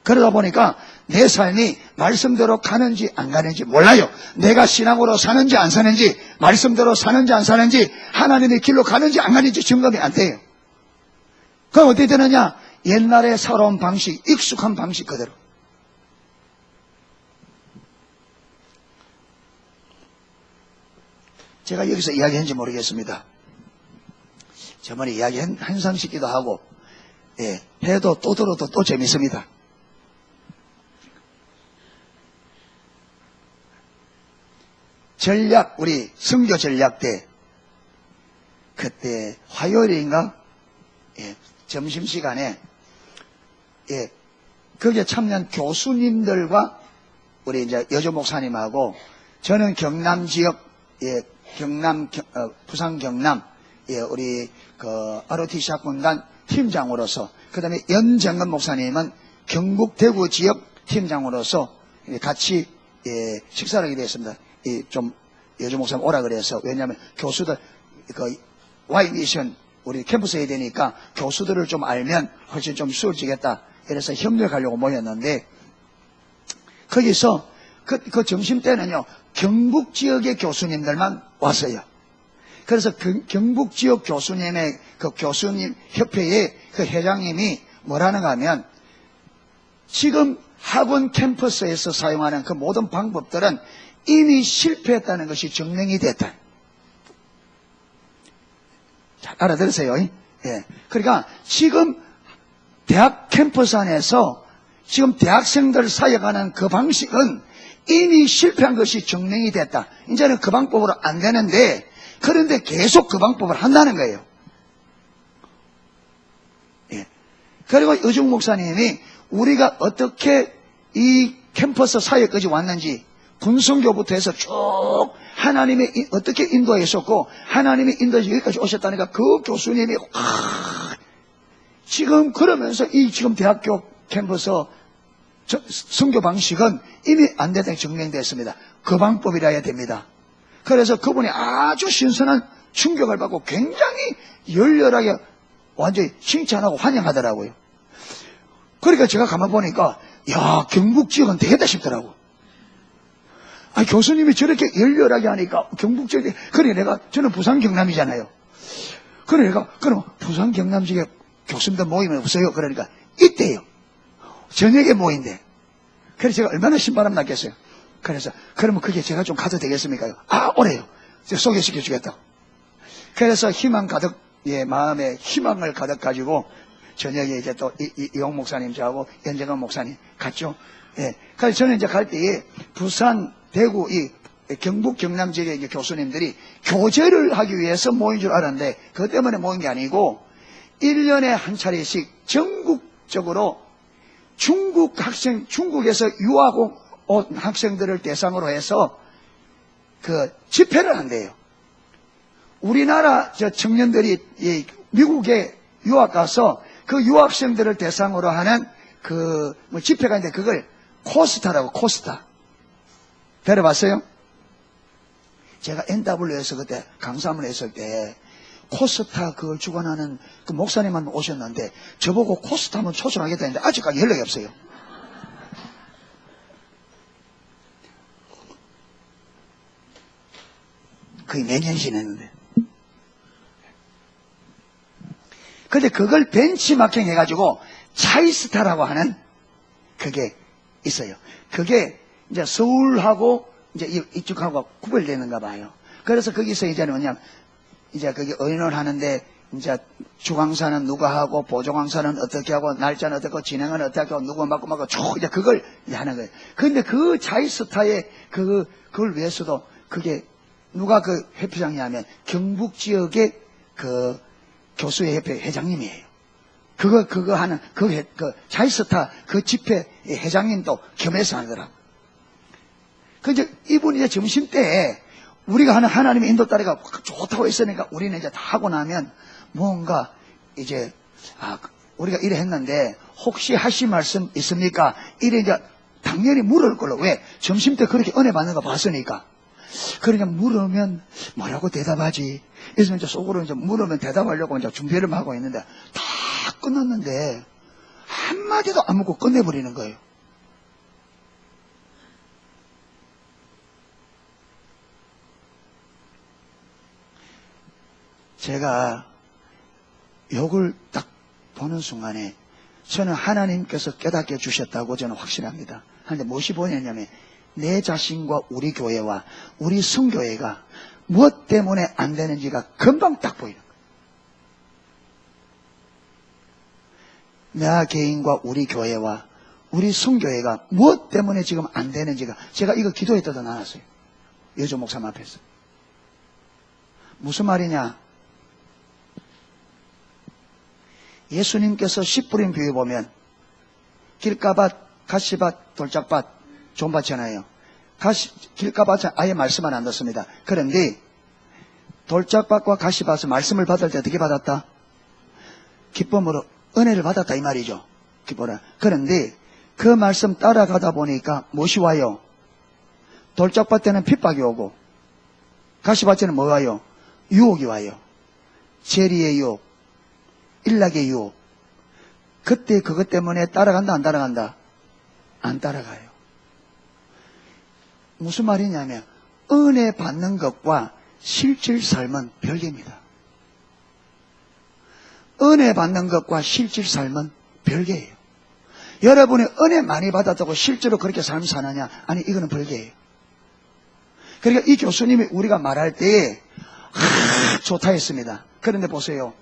그러다 보니까 내 삶이 말씀대로 가는지 안 가는지 몰라요. 내가 신앙으로 사는지 안 사는지, 말씀대로 사는지 안 사는지, 하나님의 길로 가는지 안 가는지 점검이 안 돼요. 그럼 어떻게 되느냐? 옛날에 살아온 방식, 익숙한 방식 그대로. 제가 여기서 이야기했는지 모르겠습니다. 저번에 이야기 한상식기도 하고, 해도 또 들어도 또 재밌습니다. 전략, 우리 선교 전략 때, 그때 화요일인가? 점심시간에, 거기에 참여한 교수님들과 우리 이제 여주 목사님하고 저는 경남 지역, 부산 경남, 우리 ROTC 학군단 팀장으로서, 그 다음에 연정근 목사님은 경북 대구 지역 팀장으로서 같이 식사를 하게 되었습니다. 좀 여주 목사님 오라 그래서, 왜냐하면 교수들, Y 미션, 우리 캠퍼스 해야 되니까 교수들을 좀 알면 훨씬 좀 쉬워지겠다. 이래서 협력하려고 모였는데, 거기서 그 점심 때는요, 경북 지역의 교수님들만 왔어요. 그래서 경북 지역 교수님의 그 교수님 협회의 그 회장님이 뭐라는가 하면, 지금 학원 캠퍼스에서 사용하는 그 모든 방법들은 이미 실패했다는 것이 증명이 됐다. 잘 알아들으세요. 예. 그러니까 지금 대학 캠퍼스 안에서 지금 대학생들 사역하는 그 방식은 이미 실패한 것이 증명이 됐다. 이제는 그 방법으로 안 되는데, 그런데 계속 그 방법을 한다는 거예요. 예. 그리고 여중 목사님이 우리가 어떻게 이 캠퍼스 사역까지 왔는지, 군성교부터 해서 쭉 하나님이 어떻게 인도하셨고 하나님이 인도해서 여기까지 오셨다니까, 그 교수님이 지금 그러면서 이 지금 대학교 캠퍼스 선교 방식은 이미 안 된다고 증명됐습니다. 그 방법이라 해야 됩니다. 그래서 그분이 아주 신선한 충격을 받고 굉장히 열렬하게 완전히 칭찬하고 환영하더라고요. 그러니까 제가 가만 보니까, 야, 경북 지역은 되겠다 싶더라고. 아니, 교수님이 저렇게 열렬하게 하니까 경북 지역에, 그래 저는 부산 경남이잖아요. 그래 내가 그럼 부산 경남 지역에 교수님들 모임이 없어요? 그러니까 있대요. 저녁에 모인대. 그래서 제가 얼마나 신바람 났겠어요. 그래서 그러면 그게 제가 좀 가도 되겠습니까? 아, 오래요. 제가 소개시켜 주겠다. 그래서 희망 가득, 예, 마음에 희망을 가득 가지고 저녁에 이제 또 이용 목사님 저하고 연정원 목사님 갔죠. 예. 그래서 저는 이제 갈 때에 부산, 대구, 이 경북, 경남 지역의 이제 교수님들이 교제를 하기 위해서 모인 줄 알았는데, 그것 때문에 모인 게 아니고 1년에 한 차례씩 전국적으로 중국에서 유학 온 학생들을 대상으로 해서 그 집회를 한대요. 우리나라 저 청년들이 미국에 유학 가서 그 유학생들을 대상으로 하는 그 뭐 집회가 있는데, 그걸 코스타라고, 코스타. 들어봤어요? 제가 NW에서 그때 강사를 했을 때 코스타 그걸 주관하는 그 목사님 한 분 오셨는데, 저보고 코스타 한번 초청하겠다 했는데 아직까지 연락이 없어요. 거의 매년 지냈는데. 근데 그걸 벤치마킹 해가지고 차이스타라고 하는 그게 있어요. 그게 이제 서울하고 이제 이쪽하고 구별되는가 봐요. 그래서 거기서 이제는 뭐냐면, 이제 거기 의논을 하는데, 이제 주강사는 누가 하고, 보조강사는 어떻게 하고, 날짜는 어떻게 하고, 진행은 어떻게 하고, 누가 맡고, 쭉 이제 그걸 하는 거예요. 근데 그 차이스타의 그걸 위해서도 그게 누가 그 회피장이냐면 경북 지역의 그 교수회 협회 회장님이에요. 그거 하는, 그 차이스타 그 집회 회장님도 겸해서 하더라고요. 이제 이분이 이제 점심 때 우리가 하는 하나님의 인도 따라가 좋다고 했으니까 우리는 이제 다 하고 나면 뭔가 이제, 우리가 이래 했는데 혹시 하실 말씀 있습니까? 이래 이제 당연히 물을 걸로. 왜? 점심 때 그렇게 은혜 받는 거 봤으니까. 그러니까 물으면 뭐라고 대답하지? 그래서 이제 속으로 이제 물으면 대답하려고 이제 준비를 하고 있는데 다 끝났는데 한마디도 안 묻고 끝내버리는 거예요. 제가 욕을 딱 보는 순간에 저는 하나님께서 깨닫게 주셨다고 저는 확신합니다. 그런데 무엇이 보이냐면 내 자신과 우리 교회와 우리 성교회가 무엇 때문에 안 되는지가 금방 딱 보이는 거예요. 나 개인과 우리 교회와 우리 성교회가 무엇 때문에 지금 안 되는지가, 제가 이거 기도했다도 나눴어요. 여주 목사님 앞에서. 무슨 말이냐? 예수님께서 씨 뿌린 비유 보면 길가밭, 가시밭, 돌짝밭, 존밭이잖아요. 길가밭은 아예 말씀을 안 듣습니다. 그런데 돌짝밭과 가시밭은 말씀을 받을 때 어떻게 받았다? 기쁨으로 은혜를 받았다 이 말이죠. 기쁨으로. 그런데 그 말씀 따라가다 보니까 무엇이 와요? 돌짝밭 때는 핍박이 오고 가시밭에는 뭐 와요? 유혹이 와요. 재리의 유혹, 일락의 유혹. 그때 그것 때문에 따라간다, 안 따라간다? 안 따라가요. 무슨 말이냐면 은혜 받는 것과 실질 삶은 별개입니다. 은혜 받는 것과 실질 삶은 별개예요. 여러분이 은혜 많이 받았다고 실제로 그렇게 삶 사느냐? 아니, 이거는 별개예요. 그러니까 이 교수님이 우리가 말할 때에 좋다 했습니다. 그런데 보세요.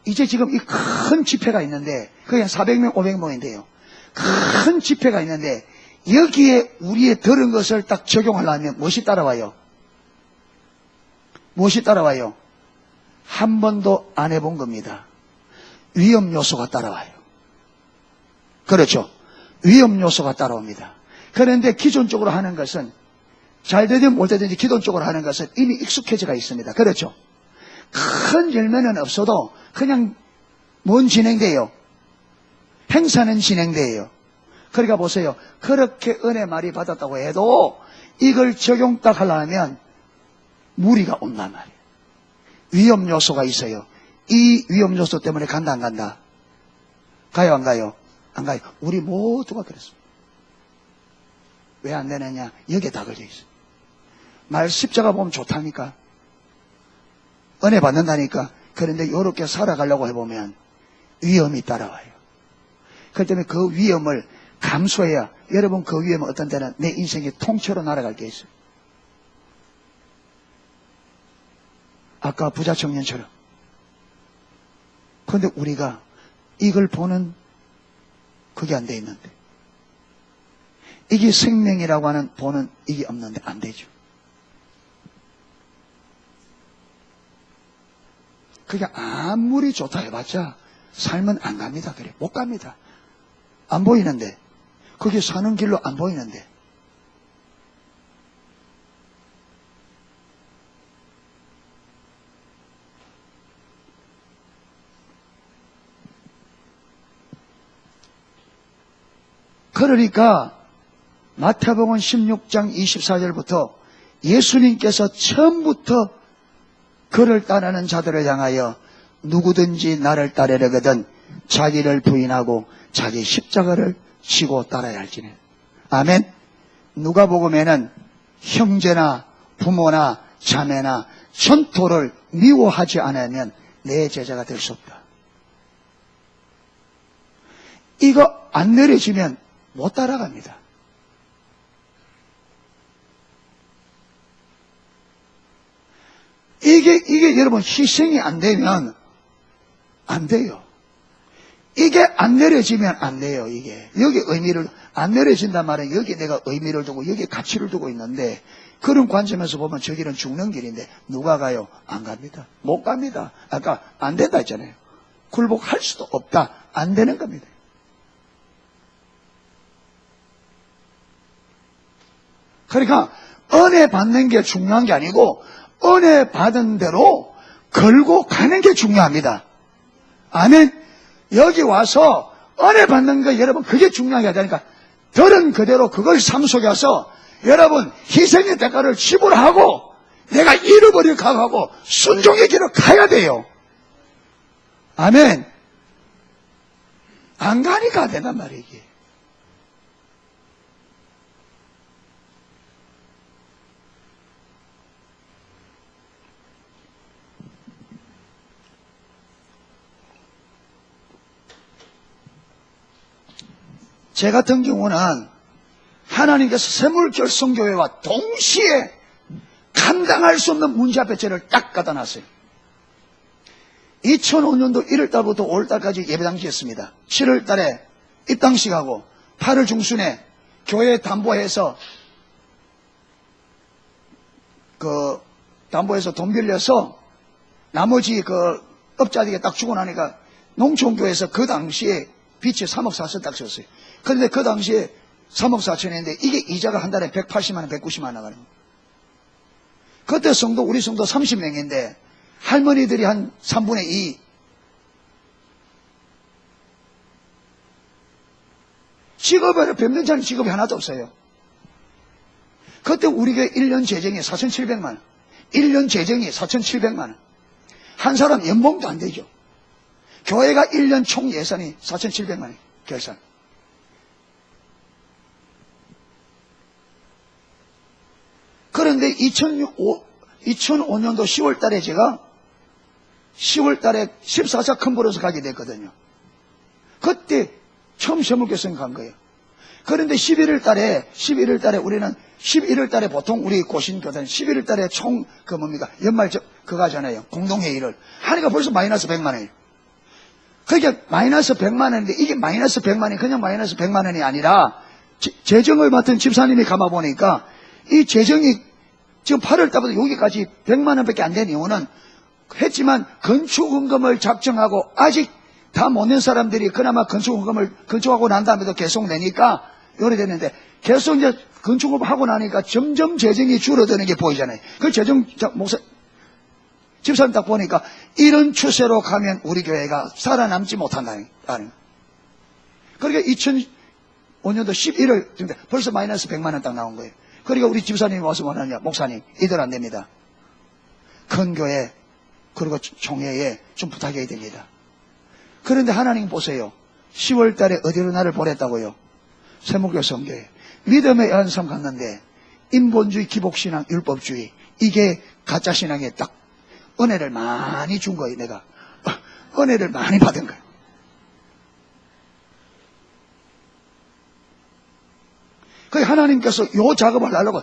이제 지금 이 큰 집회가 있는데 그게 400명, 500명인데요. 큰 집회가 있는데 여기에 우리의 들은 것을 딱 적용하려면 무엇이 따라와요? 무엇이 따라와요? 한 번도 안 해본 겁니다. 위험 요소가 따라와요. 그렇죠? 위험 요소가 따라옵니다. 그런데 기존적으로 하는 것은 잘 되든 못 되든지 기존적으로 하는 것은 이미 익숙해져가 있습니다. 그렇죠? 큰 열매는 없어도 그냥 뭔 진행돼요? 행사는 진행돼요. 그러니까 보세요. 그렇게 은혜 많이 받았다고 해도 이걸 적용 딱 하려면 무리가 온단 말이에요. 위험 요소가 있어요. 이 위험 요소 때문에 간다, 안 간다? 가요, 안 가요? 안 가요. 우리 모두가 그랬습니다. 왜 안 되느냐? 여기에 다 걸려 있어요. 말 십자가 보면 좋다니까. 은혜 받는다니까. 그런데 이렇게 살아가려고 해보면 위험이 따라와요. 그렇기 때문에 그 위험을 감수해야, 여러분 그 위험은 어떤 때는 내 인생이 통째로 날아갈 게 있어요. 아까 부자 청년처럼. 그런데 우리가 이걸 보는 그게 안 돼 있는데, 이게 생명이라고 하는 보는 이게 없는데 안 되죠. 그게 아무리 좋다 해봤자 삶은 안 갑니다. 그래, 못 갑니다. 안 보이는데, 거기 사는 길로 안 보이는데. 그러니까 마태복음 16장 24절부터 예수님께서 처음부터 그를 따르는 자들을 향하여 누구든지 나를 따르려거든 자기를 부인하고 자기 십자가를 지고 따라야 할지니. 아멘. 누가복음에는 형제나 부모나 자매나 전토를 미워하지 않으면 내 제자가 될 수 없다. 이거 안 내려지면 못 따라갑니다. 이게 여러분 희생이 안 되면 안 돼요. 이게 안 내려지면 안 돼요. 이게 여기 의미를 안 내려진단 말은 여기 내가 의미를 두고 여기 가치를 두고 있는데, 그런 관점에서 보면 저 길은 죽는 길인데 누가 가요? 안 갑니다. 못 갑니다. 아까 안 된다 했잖아요. 굴복할 수도 없다. 안 되는 겁니다. 그러니까 은혜 받는 게 중요한 게 아니고 은혜 받은 대로 걸고 가는 게 중요합니다. 아멘. 여기 와서 은혜 받는 거 여러분 그게 중요한 게 아니니까 들은 그대로 그걸 삶 속에 와서 여러분 희생의 대가를 지불하고 내가 잃어버릴 각오하고 순종의 길을 가야 돼요. 아멘. 안 가니까 안 된단 말이에요. 이게. 제 같은 경우는 하나님께서 세물결성교회와 동시에 감당할 수 없는 문제 앞에 저를 딱 갖다 놨어요. 2005년도 1월달부터 5월달까지 예배당시했습니다. 7월달에 입당식하고 8월 중순에 교회 담보해서 담보해서 돈 빌려서 나머지 업자들에게 딱 주고 나니까 농촌교회에서 그 당시에 빚이 3억 4천 딱 줬어요. 그런데 그 당시에 3억 4천이었는데 이게 이자가 한 달에 180만 원, 190만 원 나가는 거예요. 그때 우리 성도 30명인데 할머니들이 한 3분의 2. 직업을 변변찮은 직업이 하나도 없어요. 그때 우리 교회 1년 재정이 4,700만 원. 1년 재정이 4,700만 원. 한 사람 연봉도 안 되죠. 교회가 1년 총 예산이 4,700만 원 결산. 그런데 2005년도 10월 달에 제가 10월 달에 14차 컨퍼런스 가게 됐거든요. 그때 처음 세무교수님 간 거예요. 그런데 11월 달에 우리는 11월 달에 보통 우리 고신교단 11월 달에 총 연말 그거 하잖아요. 공동회의를 하니까 벌써 마이너스 100만 원이에요. 그게 마이너스 100만 원인데 이게 마이너스 100만 원이 그냥 마이너스 100만 원이 아니라 재정을 맡은 집사님이 감아보니까 이 재정이 지금 8월 달부터 여기까지 100만 원밖에 안 된 이유는 했지만 건축헌금을 작정하고 아직 다 못 낸 사람들이 그나마 건축헌금을 건축하고 난 다음에도 계속 내니까 요래 됐는데 계속 이제 건축을 하고 나니까 점점 재정이 줄어드는 게 보이잖아요. 그 재정 집사님 딱 보니까 이런 추세로 가면 우리 교회가 살아남지 못한다는. 그러니까 2005년도 11월 벌써 마이너스 100만 원 딱 나온 거예요. 그러니까 우리 집사님이 와서 뭐하냐, 목사님 이대로 안 됩니다. 큰 교회 그리고 총회에 좀 부탁해야 됩니다. 그런데 하나님 보세요. 10월 달에 어디로 나를 보냈다고요? 세무교 성교회. 믿음의 연삼 갔는데 인본주의, 기복신앙, 율법주의 이게 가짜신앙에 딱 은혜를 많이 준 거예요. 내가 은혜를 많이 받은 거예요. 그러니까 하나님께서 요 작업을 하려고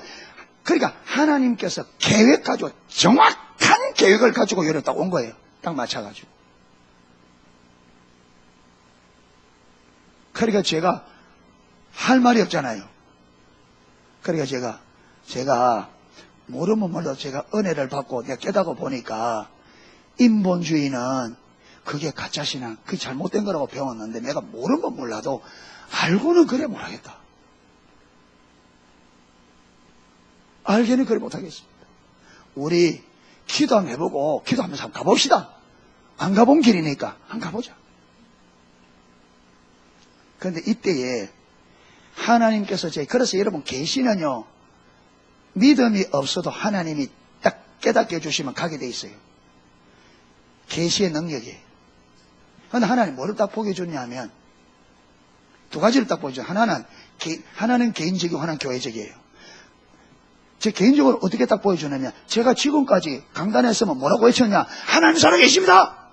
그러니까 하나님께서 계획 가지고 정확한 계획을 가지고 여기 딱 온 거예요. 딱 맞춰가지고. 그러니까 제가 할 말이 없잖아요. 그러니까 제가 모르면 몰라도 제가 은혜를 받고 내가 깨닫고 보니까 인본주의는 그게 가짜신앙, 그게 잘못된 거라고 배웠는데 내가 모르면 몰라도 알고는 그래 못하겠다. 알게는 그래 못하겠습니다. 우리 기도 한번 해보고 기도하면서 한번 가봅시다. 안 가본 길이니까 한번 가보자. 그런데 이때에 하나님께서 그래서 여러분 계시는요 믿음이 없어도 하나님이 딱 깨닫게 해주시면 가게 돼 있어요. 계시의 능력이에요. 그런데 하나님 뭐를 딱 보게 해줬냐면 두 가지를 딱 보여줘요. 하나는 개인적이고 하나는 교회적이에요. 제 개인적으로 어떻게 딱 보여주느냐, 제가 지금까지 강단했으면 뭐라고 외쳤냐, 하나님 살아계십니다.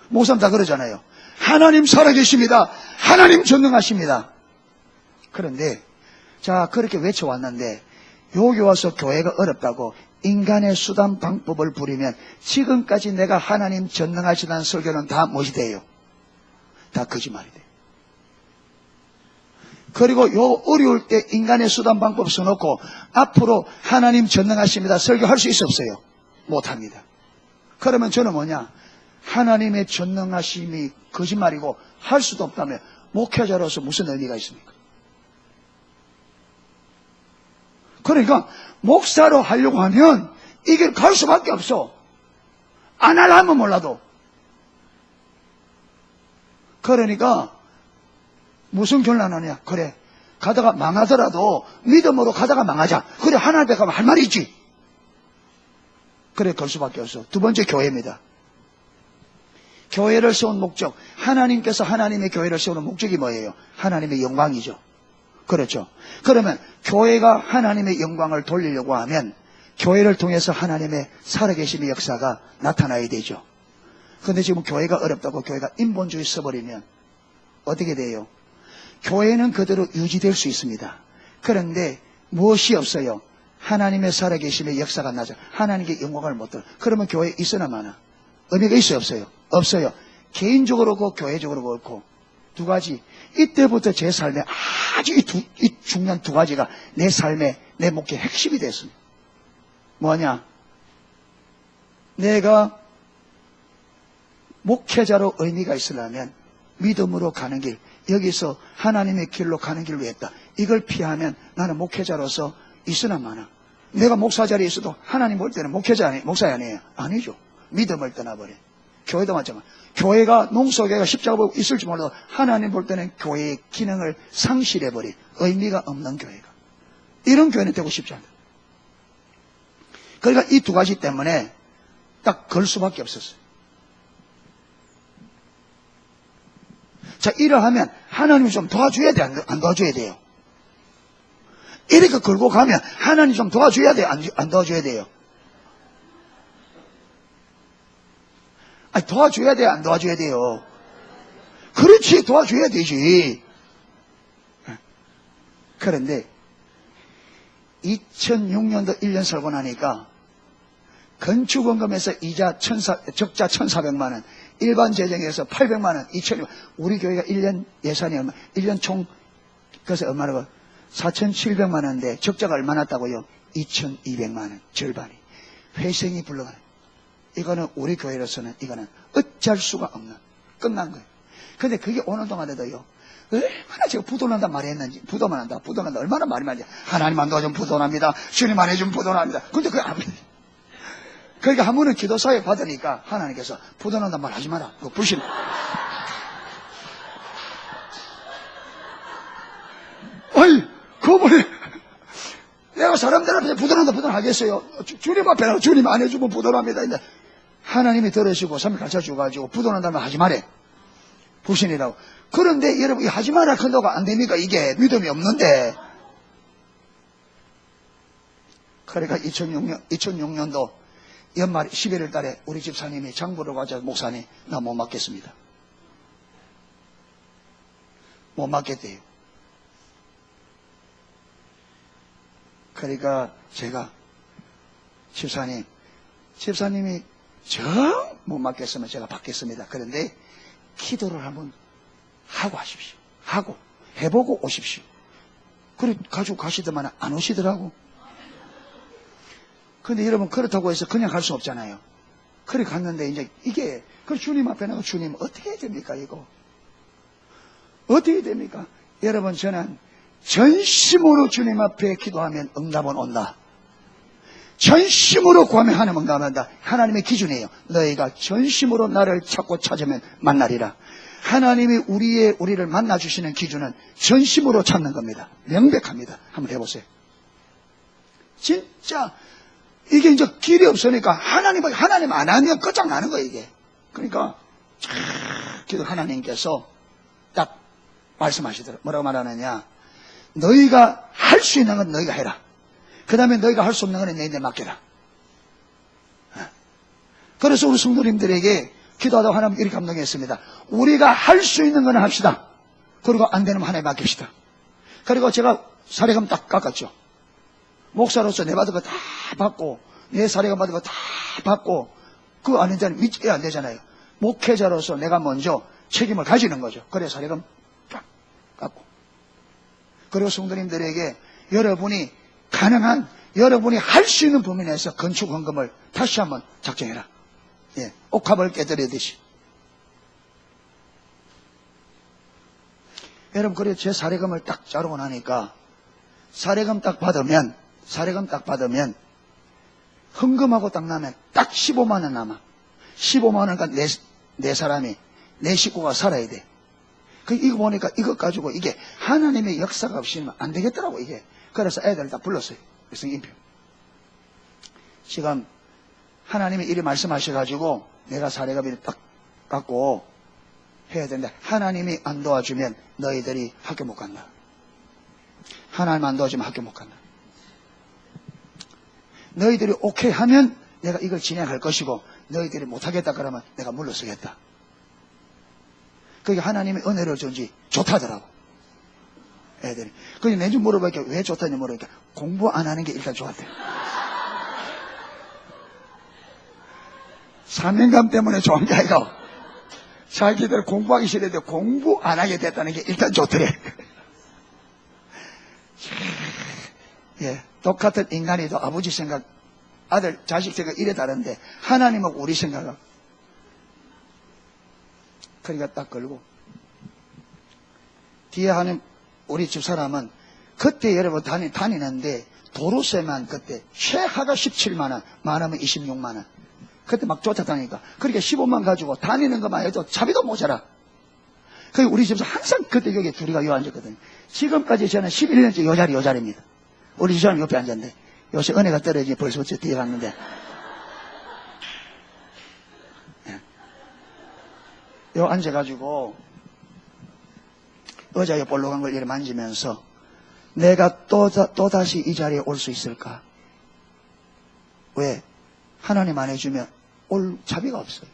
목사님 다 그러잖아요. 하나님 살아계십니다. 하나님 전능하십니다. 그런데 자 그렇게 외쳐왔는데 여기 와서 교회가 어렵다고 인간의 수단 방법을 부리면 지금까지 내가 하나님 전능하시다는 설교는 다 무엇이 돼요? 다 거짓말이 돼요. 그리고 요 어려울 때 인간의 수단 방법 써놓고 앞으로 하나님 전능하십니다 설교할 수 있어 없어요? 못합니다. 그러면 저는 뭐냐, 하나님의 전능하심이 거짓말이고 할 수도 없다면 목회자로서 무슨 의미가 있습니까? 그러니까 목사로 하려고 하면 이게 갈 수밖에 없어. 안 하려면 몰라도. 그러니까 무슨 결론하냐, 그래 가다가 망하더라도 믿음으로 가다가 망하자. 그래 하나님 앞에 가면 할 말이 있지. 그래 걸 수밖에 없어. 두 번째 교회입니다. 교회를 세운 목적, 하나님께서 하나님의 교회를 세우는 목적이 뭐예요? 하나님의 영광이죠. 그렇죠. 그러면 교회가 하나님의 영광을 돌리려고 하면 교회를 통해서 하나님의 살아계심의 역사가 나타나야 되죠. 그런데 지금 교회가 어렵다고 교회가 인본주의 써버리면 어떻게 돼요? 교회는 그대로 유지될 수 있습니다. 그런데 무엇이 없어요? 하나님의 살아계심의 역사가 나죠. 하나님께 영광을 못 들어. 그러면 교회에 있으나 마나 의미가 있어요 없어요? 없어요. 개인적으로 그렇고 교회적으로 그렇고. 두 가지. 이때부터 제 삶에 아주 이 중요한 두 가지가 내 삶의 내 목표의 핵심이 됐습니다. 뭐냐? 내가 목회자로 의미가 있으려면 믿음으로 가는 길, 여기서 하나님의 길로 가는 길로 했다. 이걸 피하면 나는 목회자로서 있으나 마나. 내가 목사 자리에 있어도 하나님 볼 때는 목회자 아니에요? 목사 아니에요? 아니죠. 믿음을 떠나버려. 교회도 마찬가지. 교회가 농소교회가 십자가 보고 있을지 몰라도 하나님 볼 때는 교회의 기능을 상실해버린 의미가 없는 교회가. 이런 교회는 되고 싶지 않다. 그러니까 이 두 가지 때문에 딱 걸 수밖에 없었어요. 자, 이러하면 하나님이 좀 도와줘야 돼, 안 도와줘야 돼요? 이렇게 걸고 가면 하나님이 좀 도와줘야 돼, 안 도와줘야 돼요? 아니, 도와줘야 돼, 안 도와줘야 돼요? 그렇지, 도와줘야 되지. 그런데 2006년도 1년 살고 나니까 건축원금에서 이자 적자 1,400만 원, 일반 재정에서 800만 원, 2,000만, 우리 교회가 1년 예산이 얼마, 1년 총, 그래서 얼마나, 4,700만 원인데 적자가 얼마 났다고요? 2,200만 원, 절반이. 회생이 불러가는. 이거는 우리 교회로서는 이거는 어찌할 수가 없는, 끝난 거예요. 근데 그게 오는 동안에도요, 얼마나 제가 부도난다 말했는지, 부도만 한다, 부도난다, 얼마나 말이 많은지, 하나님 안 도와주면 부도납니다. 주님 안 해주면 부도납니다. 근데 그게 안 돼. 그러니까 한 번은 기도 사회 받으니까 하나님께서 부도난다 말 하지 마라. 그거 불신. 아이, 그분이 내가 사람들 앞에 부도난다 부도나겠어요. 주님 앞에 주님 안 해주면 부도납니다. 근데 하나님이 들으시고 3일 가르쳐주가지고 부도난다 말 하지 마래. 불신이라고. 그런데 여러분, 하지 마라 큰다고 안 됩니까? 이게 믿음이 없는데. 그러니까 2006년도 연말 11월 달에 우리 집사님이 장보러 가자, 목사님, 나 못 맡겠습니다. 못 맡겠대요. 그러니까 제가, 집사님이 정 못 맡겠으면 제가 받겠습니다. 그런데 기도를 한번 하고 하십시오. 하고, 해보고 오십시오. 그래, 가지고 가시더만 안 오시더라고. 근데 여러분, 그렇다고 해서 그냥 갈 수 없잖아요. 그래 갔는데, 이제 이게, 그 주님 앞에 나가 주님, 어떻게 해야 됩니까, 이거? 어떻게 해야 됩니까? 여러분, 저는 전심으로 주님 앞에 기도하면 응답은 온다. 전심으로 구하면 하나님 응답한다. 하나님의 기준이에요. 너희가 전심으로 나를 찾고 찾으면 만나리라. 하나님이 우리를 만나주시는 기준은 전심으로 찾는 겁니다. 명백합니다. 한번 해보세요. 진짜, 이게 이제 길이 없으니까 하나님 안 하면 끝장나는 거예요, 이게. 그러니까, 기도 하나님께서 딱 말씀하시더라고요. 뭐라고 말하느냐. 너희가 할 수 있는 건 너희가 해라. 그 다음에 너희가 할 수 없는 건 너희들 맡겨라. 그래서 우리 성도님들에게 기도하다가 하나님 이렇게 감동했습니다. 우리가 할 수 있는 건 합시다. 그리고 안 되면 하나님 맡깁시다. 그리고 제가 사례금 딱 깎았죠. 목사로서 내 받은 거 다 받고, 내 사례금 받은 거 다 받고, 그거 안 되잖아요. 믿게 안 되잖아요. 목회자로서 내가 먼저 책임을 가지는 거죠. 그래 사례금 딱 깎고. 그리고 성도님들에게 여러분이 가능한, 여러분이 할 수 있는 범위 내에서 건축 헌금을 다시 한번 작정해라. 예, 옥합을 깨뜨리듯이. 여러분, 그래 제 사례금을 딱 자르고 나니까 사례금 딱 받으면 헌금하고 딱 나면 딱 15만 원 남아. 15만 원, 그러니까 내 사람이, 내 식구가 살아야 돼. 이거 보니까 이것 가지고 이게 하나님의 역사가 없이는 안 되겠더라고, 이게. 그래서 애들 다 불렀어요. 성인표. 지금 하나님이 이리 말씀하셔가지고 내가 사례금을 딱 갖고 해야 되는데, 하나님이 안 도와주면 너희들이 학교 못 간다. 하나님 안 도와주면 학교 못 간다. 너희들이 오케이 하면 내가 이걸 진행할 것이고, 너희들이 못하겠다 그러면 내가 물러서겠다. 그게 하나님의 은혜를 준지 좋다더라고. 애들이. 그래서 내주 물어보니까 왜 좋다니 물어보니까 공부 안 하는 게 일단 좋았대요. 사명감 때문에 좋은 게 아니고 자기들 공부하기 싫은데 공부 안 하게 됐다는 게 일단 좋더래. 예, 똑같은 인간이도 아버지 생각, 아들, 자식 생각 이래 다른데 하나님하고 우리 생각은 그러니까 딱 걸고 뒤에 하는 우리 집사람은 그때 여러분 다니는데 도로세만 그때 최하가 17만 원, 많으면 26만 원. 그때 막 쫓아다니니까. 그러니까 15만 가지고 다니는 것만 해도 차비도 모자라. 그리고 우리 집에서 항상 그때 여기 둘이가 요 앉았거든요. 지금까지 저는 11년째 요 자리입니다. 우리 집사람 옆에 앉았는데 요새 은혜가 떨어지니 벌써 뒤에 갔는데. 요 앉아가지고 의자에 볼록한 걸 이렇게 만지면서 내가 또다시 이 자리에 올 수 있을까? 왜? 하나님 안 해주면 올 자비가 없어요.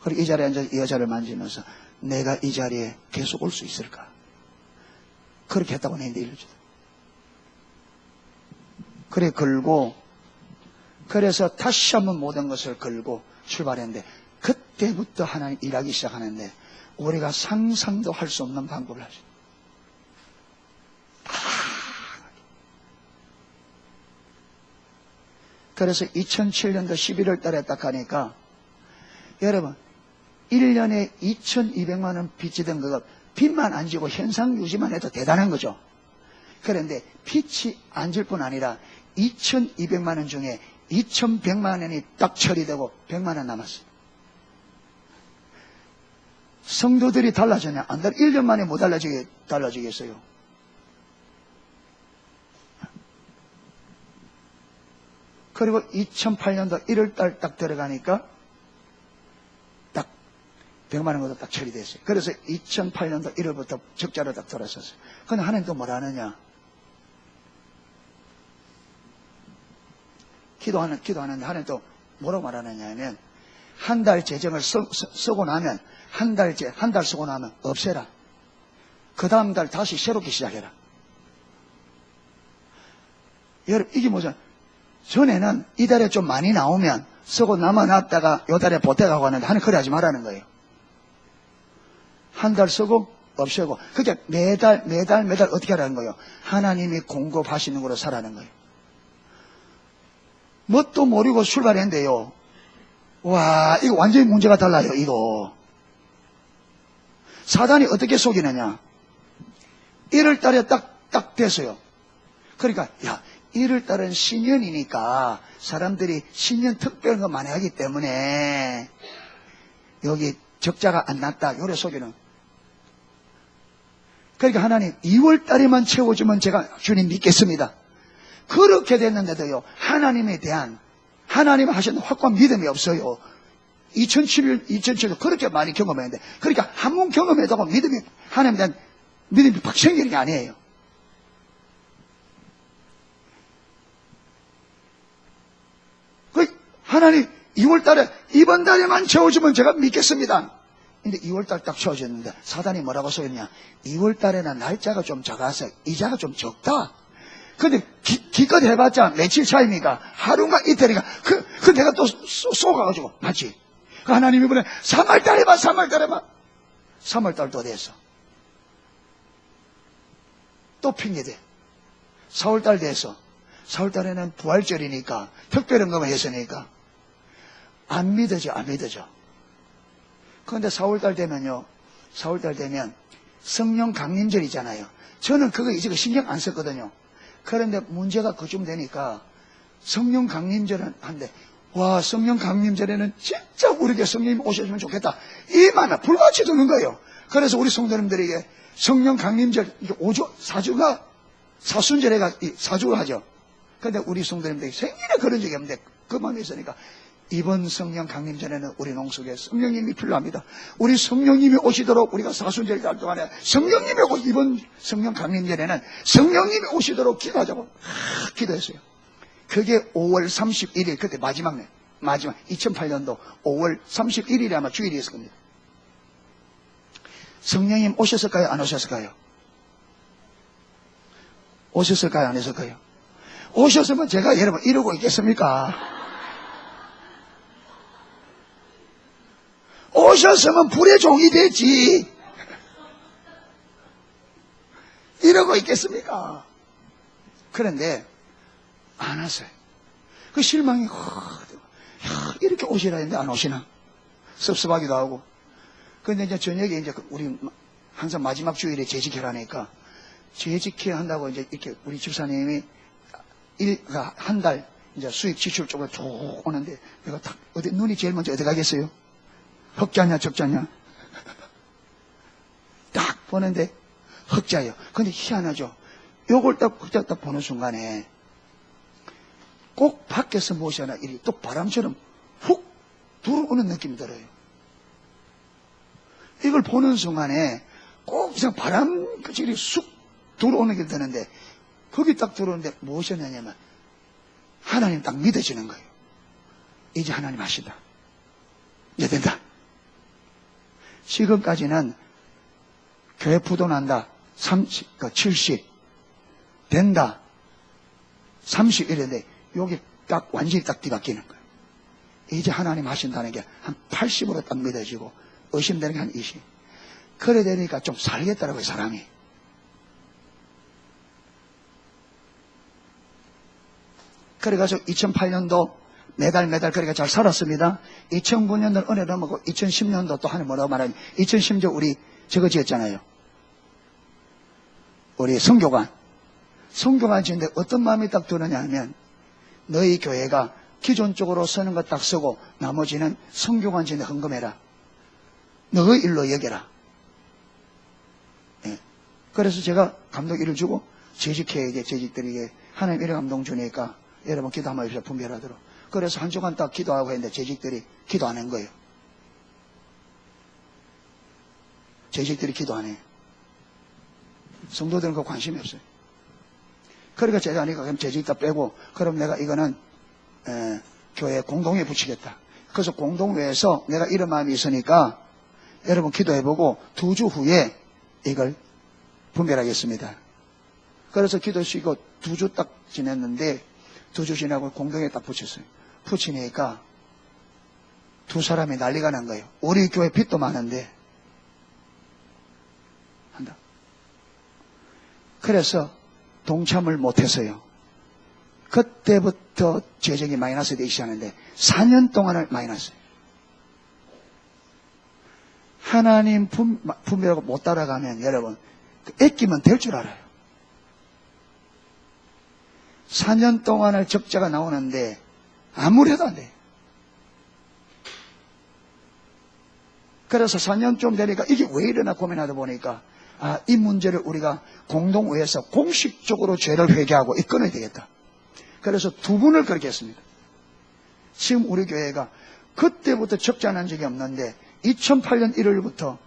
그리고 이 자리에 앉아서 이 여자를 만지면서 내가 이 자리에 계속 올 수 있을까? 그렇게 했다고 내는데 일주다. 그래 걸고 그래서 다시 한번 모든 것을 걸고 출발했는데 그때부터 하나님 일하기 시작하는데 우리가 상상도 할 수 없는 방법을 하죠. 그래서 2007년도 11월 달에 딱 가니까 여러분 1년에 2200만 원 빚지던 그거 빚만 안 지고 현상 유지만 해도 대단한 거죠. 그런데 빚이 안 질 뿐 아니라 2200만 원 중에 2100만 원이 딱 처리되고 100만 원 남았어요. 성도들이 달라졌냐? 안 달라. 1년 만에 못 달라지겠어요. 그리고 2008년도 1월달 딱 들어가니까 딱 100만 원 정도 딱 처리됐어요. 그래서 2008년도 1월부터 적자로 딱 돌아섰어요. 근데 하나님 또 뭐라 하느냐? 기도하는데 하나님 또 뭐라고 말하느냐 하면 한 달 재정을 쓰고 나면 한 달 쓰고 나면 없애라. 그 다음 달 다시 새롭게 시작해라. 여러분 이게 뭐죠? 전에는 이 달에 좀 많이 나오면 쓰고 남아놨다가 요 달에 보태가고 하는데 하나님 그래 하지 말라는 거예요. 한 달 쓰고 없애고 그게 매달 어떻게 하라는 거예요? 하나님이 공급하시는 거로 살라는 거예요. 뭣도 모르고 출발했는데요. 와, 이거 완전히 문제가 달라요, 이거. 사단이 어떻게 속이느냐. 1월 달에 딱 됐어요. 그러니까, 야, 1월 달은 신년이니까 사람들이 신년 특별한 거 많이 하기 때문에 여기 적자가 안 났다. 요래 속이는. 그러니까 하나님 2월 달에만 채워주면 제가 주님 믿겠습니다. 그렇게 됐는데도요, 하나님에 대한, 하나님 하시는 확고한 믿음이 없어요. 2007년 그렇게 많이 경험했는데, 그러니까 한 번 경험해도 믿음이, 하나님에 대한 믿음이 팍 생기는 게 아니에요. 하나님, 2월 달에, 이번 달에만 채워주면 제가 믿겠습니다. 근데 2월 달 딱 채워졌는데, 사단이 뭐라고 써있냐? 2월 달에는 날짜가 좀 작아서 이자가 좀 적다. 근데 기껏 해봤자 며칠 차이니까 하루가 이틀이니까 그 내가 또 쏘가가지고 맞지? 하나님이 이번에 3월달에 봐 3월달 또 됐어. 또 핑계대. 4월달 돼서 4월달에는 부활절이니까 특별한 것만 했으니까 안 믿어져. 그런데 4월달 되면요, 4월달 되면 성령 강림절이잖아요. 저는 그거 이제 신경 안 썼거든요. 그런데 문제가 그쯤 되니까 성령 강림절은 한데, 와, 성령 강림절에는 진짜 우리에게 성령님이 오셨으면 좋겠다. 이 마음에 불같이 드는 거예요. 그래서 우리 성도님들에게 성령 강림절, 5주, 4주가 사순절에가 4주가 하죠. 그런데 우리 성도님들이 생일에 그런 적이 없는데 그 마음이 있으니까 이번 성령 강림절에는 우리 농속에 성령님이 필요합니다. 우리 성령님이 오시도록 우리가 사순절 달 동안에 성령님이 이번 성령 강림절에는 성령님이 오시도록 기도하자고 기도했어요. 그게 5월 31일 그때 마지막 2008년도 5월 31일이 아마 주일이었을 겁니다. 성령님 오셨을까요? 안 오셨을까요? 오셨을까요? 안 오셨을까요? 오셨으면 제가 여러분 이러고 있겠습니까? 오셨으면 불의 종이 됐지. 이러고 있겠습니까? 그런데 안 왔어요. 그 실망이 이렇게 오시라 했는데 안 오시나? 섭섭하기도 하고. 근데 이제 저녁에 이제 우리 항상 마지막 주일에 재직회라니까 재직회 한다고 이제 이렇게 우리 집사님이 한 달 이제 수익 지출 쪽으로 쭉 오는데 내가 딱 어디 눈이 제일 먼저 어디 가겠어요? 흑자냐 적자냐? 딱 보는데 흑자예요. 근데 희한하죠. 요걸 딱 흑자 딱 보는 순간에 꼭 밖에서 무엇이 하나 이리 또 바람처럼 훅 들어오는 느낌이 들어요. 이걸 보는 순간에 꼭 그냥 바람처럼 쑥 들어오는 게 되는데, 거기 딱 들어오는데 무엇이었냐면 하나님 딱 믿어지는 거예요. 이제 하나님 하신다. 이제 된다. 지금까지는 교회 부도난다 30, 70 된다 30 이랬는데 여기 딱 완전히 딱 뒤바뀌는 거예요. 이제 하나님 하신다는 게 한 80으로 딱 믿어지고 의심되는 게 한 20. 그래 되니까 좀 살겠더라고요, 사람이. 그래가지고 2008년도 매달 그렇게 잘 살았습니다. 2009년도 은혜 넘어고 2010년도 또 하늘 뭐라고 말하면 2010년 우리 저거 지었잖아요. 우리 성교관 지는데 어떤 마음이 딱 드느냐 하면, 너희 교회가 기존적으로 쓰는 것 딱 쓰고 나머지는 성교관 지는데 헌금해라. 너의 일로 여겨라. 예. 그래서 제가 감독 일을 주고 재직회에게 재직들에게 하나님 이래 감동 주니까 여러분 기도 한번 해주세요. 분별하도록. 그래서 한 주간 딱 기도하고 했는데 재직들이 기도 안 한 거예요. 재직들이 기도 안 해. 성도들은 그 관심이 없어요. 그러니까 제가 하니까 그럼 재직 다 빼고, 그럼 내가 이거는 교회 공동회에 붙이겠다. 그래서 공동회에서 내가 이런 마음이 있으니까 여러분 기도해보고 2주 후에 이걸 분별하겠습니다. 그래서 기도 쉬고 2주 딱 지냈는데, 2주 지나고 공동회에 딱 붙였어요. 붙이니까 두 사람이 난리가 난 거예요. 우리 교회 빚도 많은데 한다. 그래서 동참을 못해서요. 그때부터 재정이 마이너스 되기 시작하는데 4년 동안을 마이너스예요. 하나님 분별하고 못 따라가면 여러분 애끼면 될 줄 알아요. 4년 동안을 적자가 나오는데 아무래도 안 돼요. 그래서 4년쯤 되니까 이게 왜 이러나 고민하다 보니까 이 문제를 우리가 공동회에서 공식적으로 죄를 회개하고 끊어야 되겠다. 그래서 2분을 그렇게 했습니다. 지금 우리 교회가 그때부터 적자 난 적이 없는데 2008년 1월부터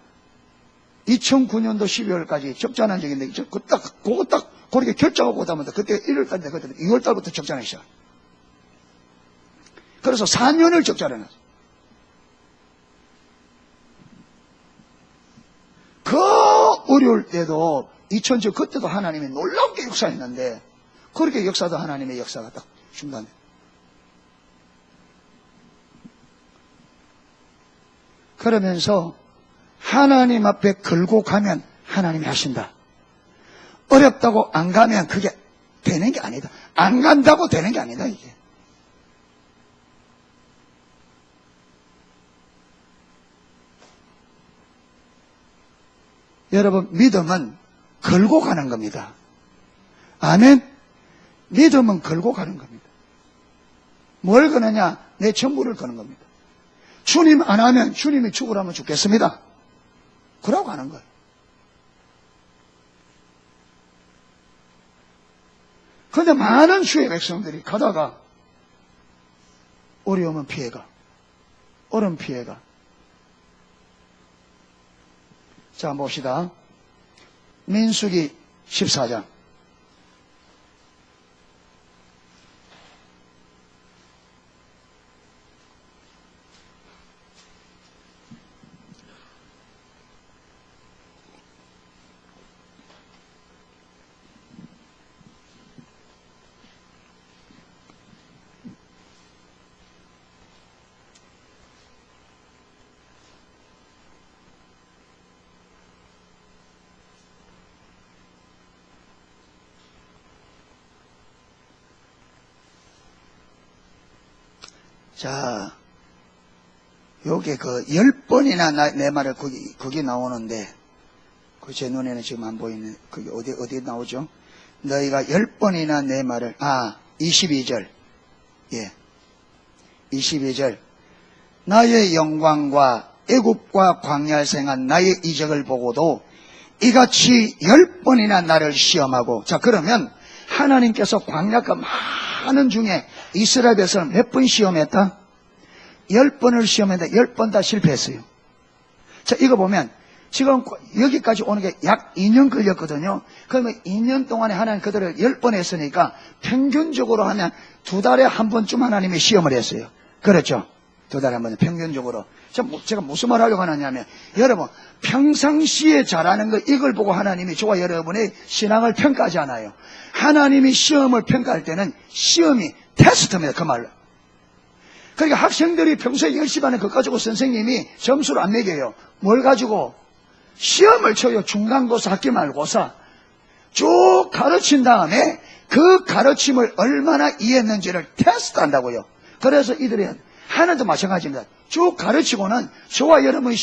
2009년도 12월까지 적자 난 적이 있는데 그거 딱 그렇게 결정하고 오다보다 그때 1월까지 그때 2월달부터 적자나기 시작. 그래서 4년을 적자를 놨어요. 그 어려울 때도 2000년 그때도 하나님이 놀랍게 역사했는데 그렇게 역사도 하나님의 역사가 딱 중단돼. 그러면서 하나님 앞에 걸고 가면 하나님이 하신다. 어렵다고 안 가면 그게 되는 게 아니다. 안 간다고 되는 게 아니다, 이게. 여러분, 믿음은 걸고 가는 겁니다. 아멘? 믿음은 걸고 가는 겁니다. 뭘 거느냐? 내 전부를 거는 겁니다. 주님 안 하면 주님이 죽으라면 죽겠습니다. 그러고 가는 거예요. 그런데 많은 주의 백성들이 가다가 어려우면 피해가, 어려움 피해가. 자, 봅시다. 민수기 14장. 자, 요게 10번이나 내 말을 거기 나오는데, 제 눈에는 지금 안 보이는, 그게 어디 나오죠? 너희가 10번이나 내 말을, 22절. 예. 22절. 나의 영광과 애굽과 광야를 생한 나의 이적을 보고도 이같이 10번이나 나를 시험하고, 자, 그러면 하나님께서 광야가 많은 중에 이스라엘 백성은 몇 번 시험했다? 10번을 시험했는데 10번 다 실패했어요. 자, 이거 보면 지금 여기까지 오는 게 약 2년 걸렸거든요. 그러면 2년 동안에 하나님 그들을 10번 했으니까 평균적으로 하면 2달에 한 번쯤 하나님이 시험을 했어요. 그렇죠? 2달에 한 번, 평균적으로. 제가 무슨 말 하려고 하느냐면, 여러분, 평상시에 잘하는 거, 이걸 보고 하나님이 저와 여러분의 신앙을 평가하지 않아요. 하나님이 시험을 평가할 때는 시험이 테스트입니다. 그 말로. 그러니까 학생들이 평소에 열심히 하는 것 가지고 선생님이 점수를 안 매겨요. 뭘 가지고? 시험을 쳐요. 중간고사, 학기 말고사. 쭉 가르친 다음에 그 가르침을 얼마나 이해했는지를 테스트한다고요. 그래서 이들이 하나도 마찬가지입니다. 쭉 가르치고는 저와 여러분의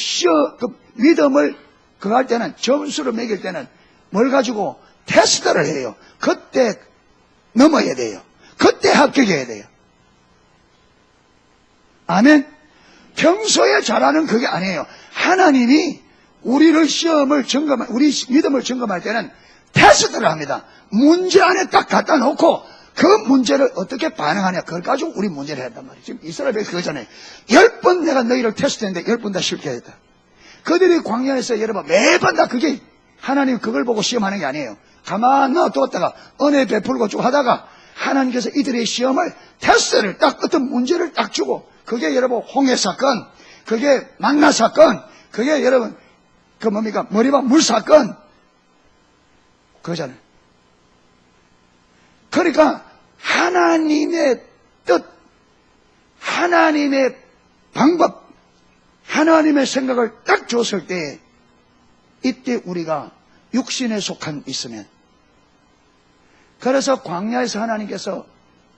믿음을 그거 할 때는, 점수를 매길 때는 뭘 가지고 테스트를 해요. 그때 넘어야 돼요. 그때 합격해야 돼요. 아멘. 평소에 잘하는 그게 아니에요. 하나님이 우리를 우리 믿음을 점검할 때는 테스트를 합니다. 문제 안에 딱 갖다 놓고 그 문제를 어떻게 반응하냐, 그걸 가지고 우리 문제를 했단 말이에요. 지금 이스라엘 백성 그거잖아요. 10번 내가 너희를 테스트했는데 10번 다 실패했다. 그들이 광야에서 여러분 매번 다 그게 하나님 그걸 보고 시험하는 게 아니에요. 가만 놔두었다가 은혜 베풀고 쭉 하다가 하나님께서 이들의 시험을, 테스트를 딱 어떤 문제를 딱 주고, 그게 여러분 홍해 사건, 그게 만나 사건, 그게 여러분 그 뭡니까, 머리밥 물 사건, 그거잖아요. 그러니까 하나님의 뜻, 하나님의 방법, 하나님의 생각을 딱 줬을 때, 이때 우리가 육신에 속한 있으면, 그래서 광야에서 하나님께서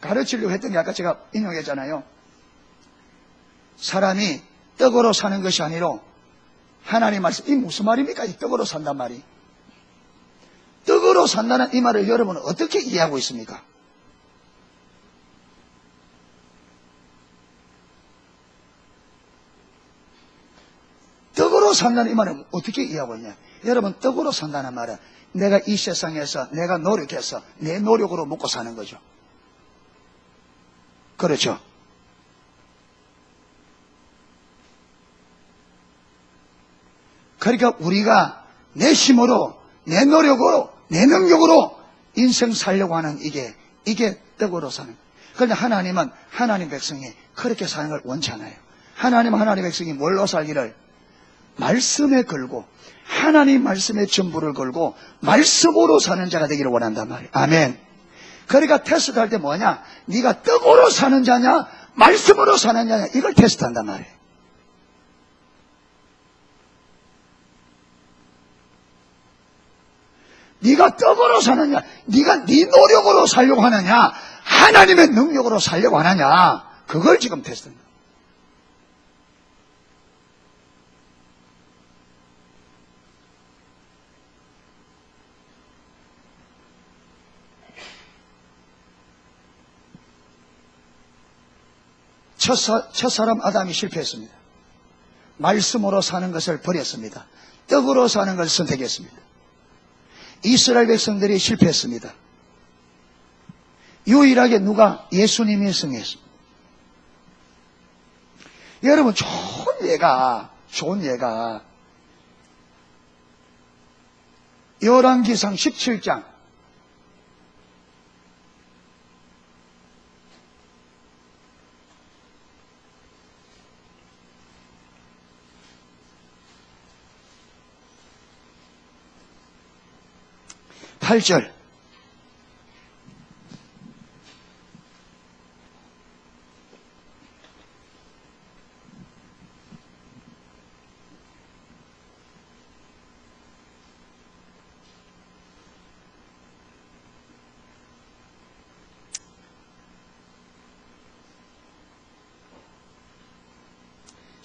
가르치려고 했던 게 아까 제가 인용했잖아요. 사람이 떡으로 사는 것이 아니라 하나님 말씀, 이 무슨 말입니까? 이 떡으로 산단 말이. 떡으로 산다는 이 말을 여러분은 어떻게 이해하고 있습니까? 떡으로 산다는 이 말은 어떻게 이해하고 있냐? 여러분, 떡으로 산다는 말은 내가 이 세상에서 내가 노력해서 내 노력으로 먹고 사는 거죠. 그렇죠? 그러니까 우리가 내 힘으로, 내 노력으로, 내 능력으로 인생 살려고 하는 이게 떡으로 사는 거예요. 그런데 하나님은 하나님 백성이 그렇게 사는 걸 원치 않아요. 하나님은 하나님 백성이 뭘로 살기를? 말씀에 걸고, 하나님 말씀에 전부를 걸고 말씀으로 사는 자가 되기를 원한단 말이에요. 아멘. 그러니까 테스트할 때 뭐냐? 네가 떡으로 사는 자냐, 말씀으로 사는 자냐, 이걸 테스트한단 말이에요. 네가 떡으로 사느냐, 네가 네 노력으로 살려고 하느냐, 하나님의 능력으로 살려고 하느냐, 그걸 지금 테스트합니다. 첫사람 아담이 실패했습니다. 말씀으로 사는 것을 버렸습니다. 떡으로 사는 것을 선택했습니다. 이스라엘 백성들이 실패했습니다. 유일하게 누가? 예수님이 승리했습니다. 여러분, 좋은 예가 열왕기상 17장 (8) 절.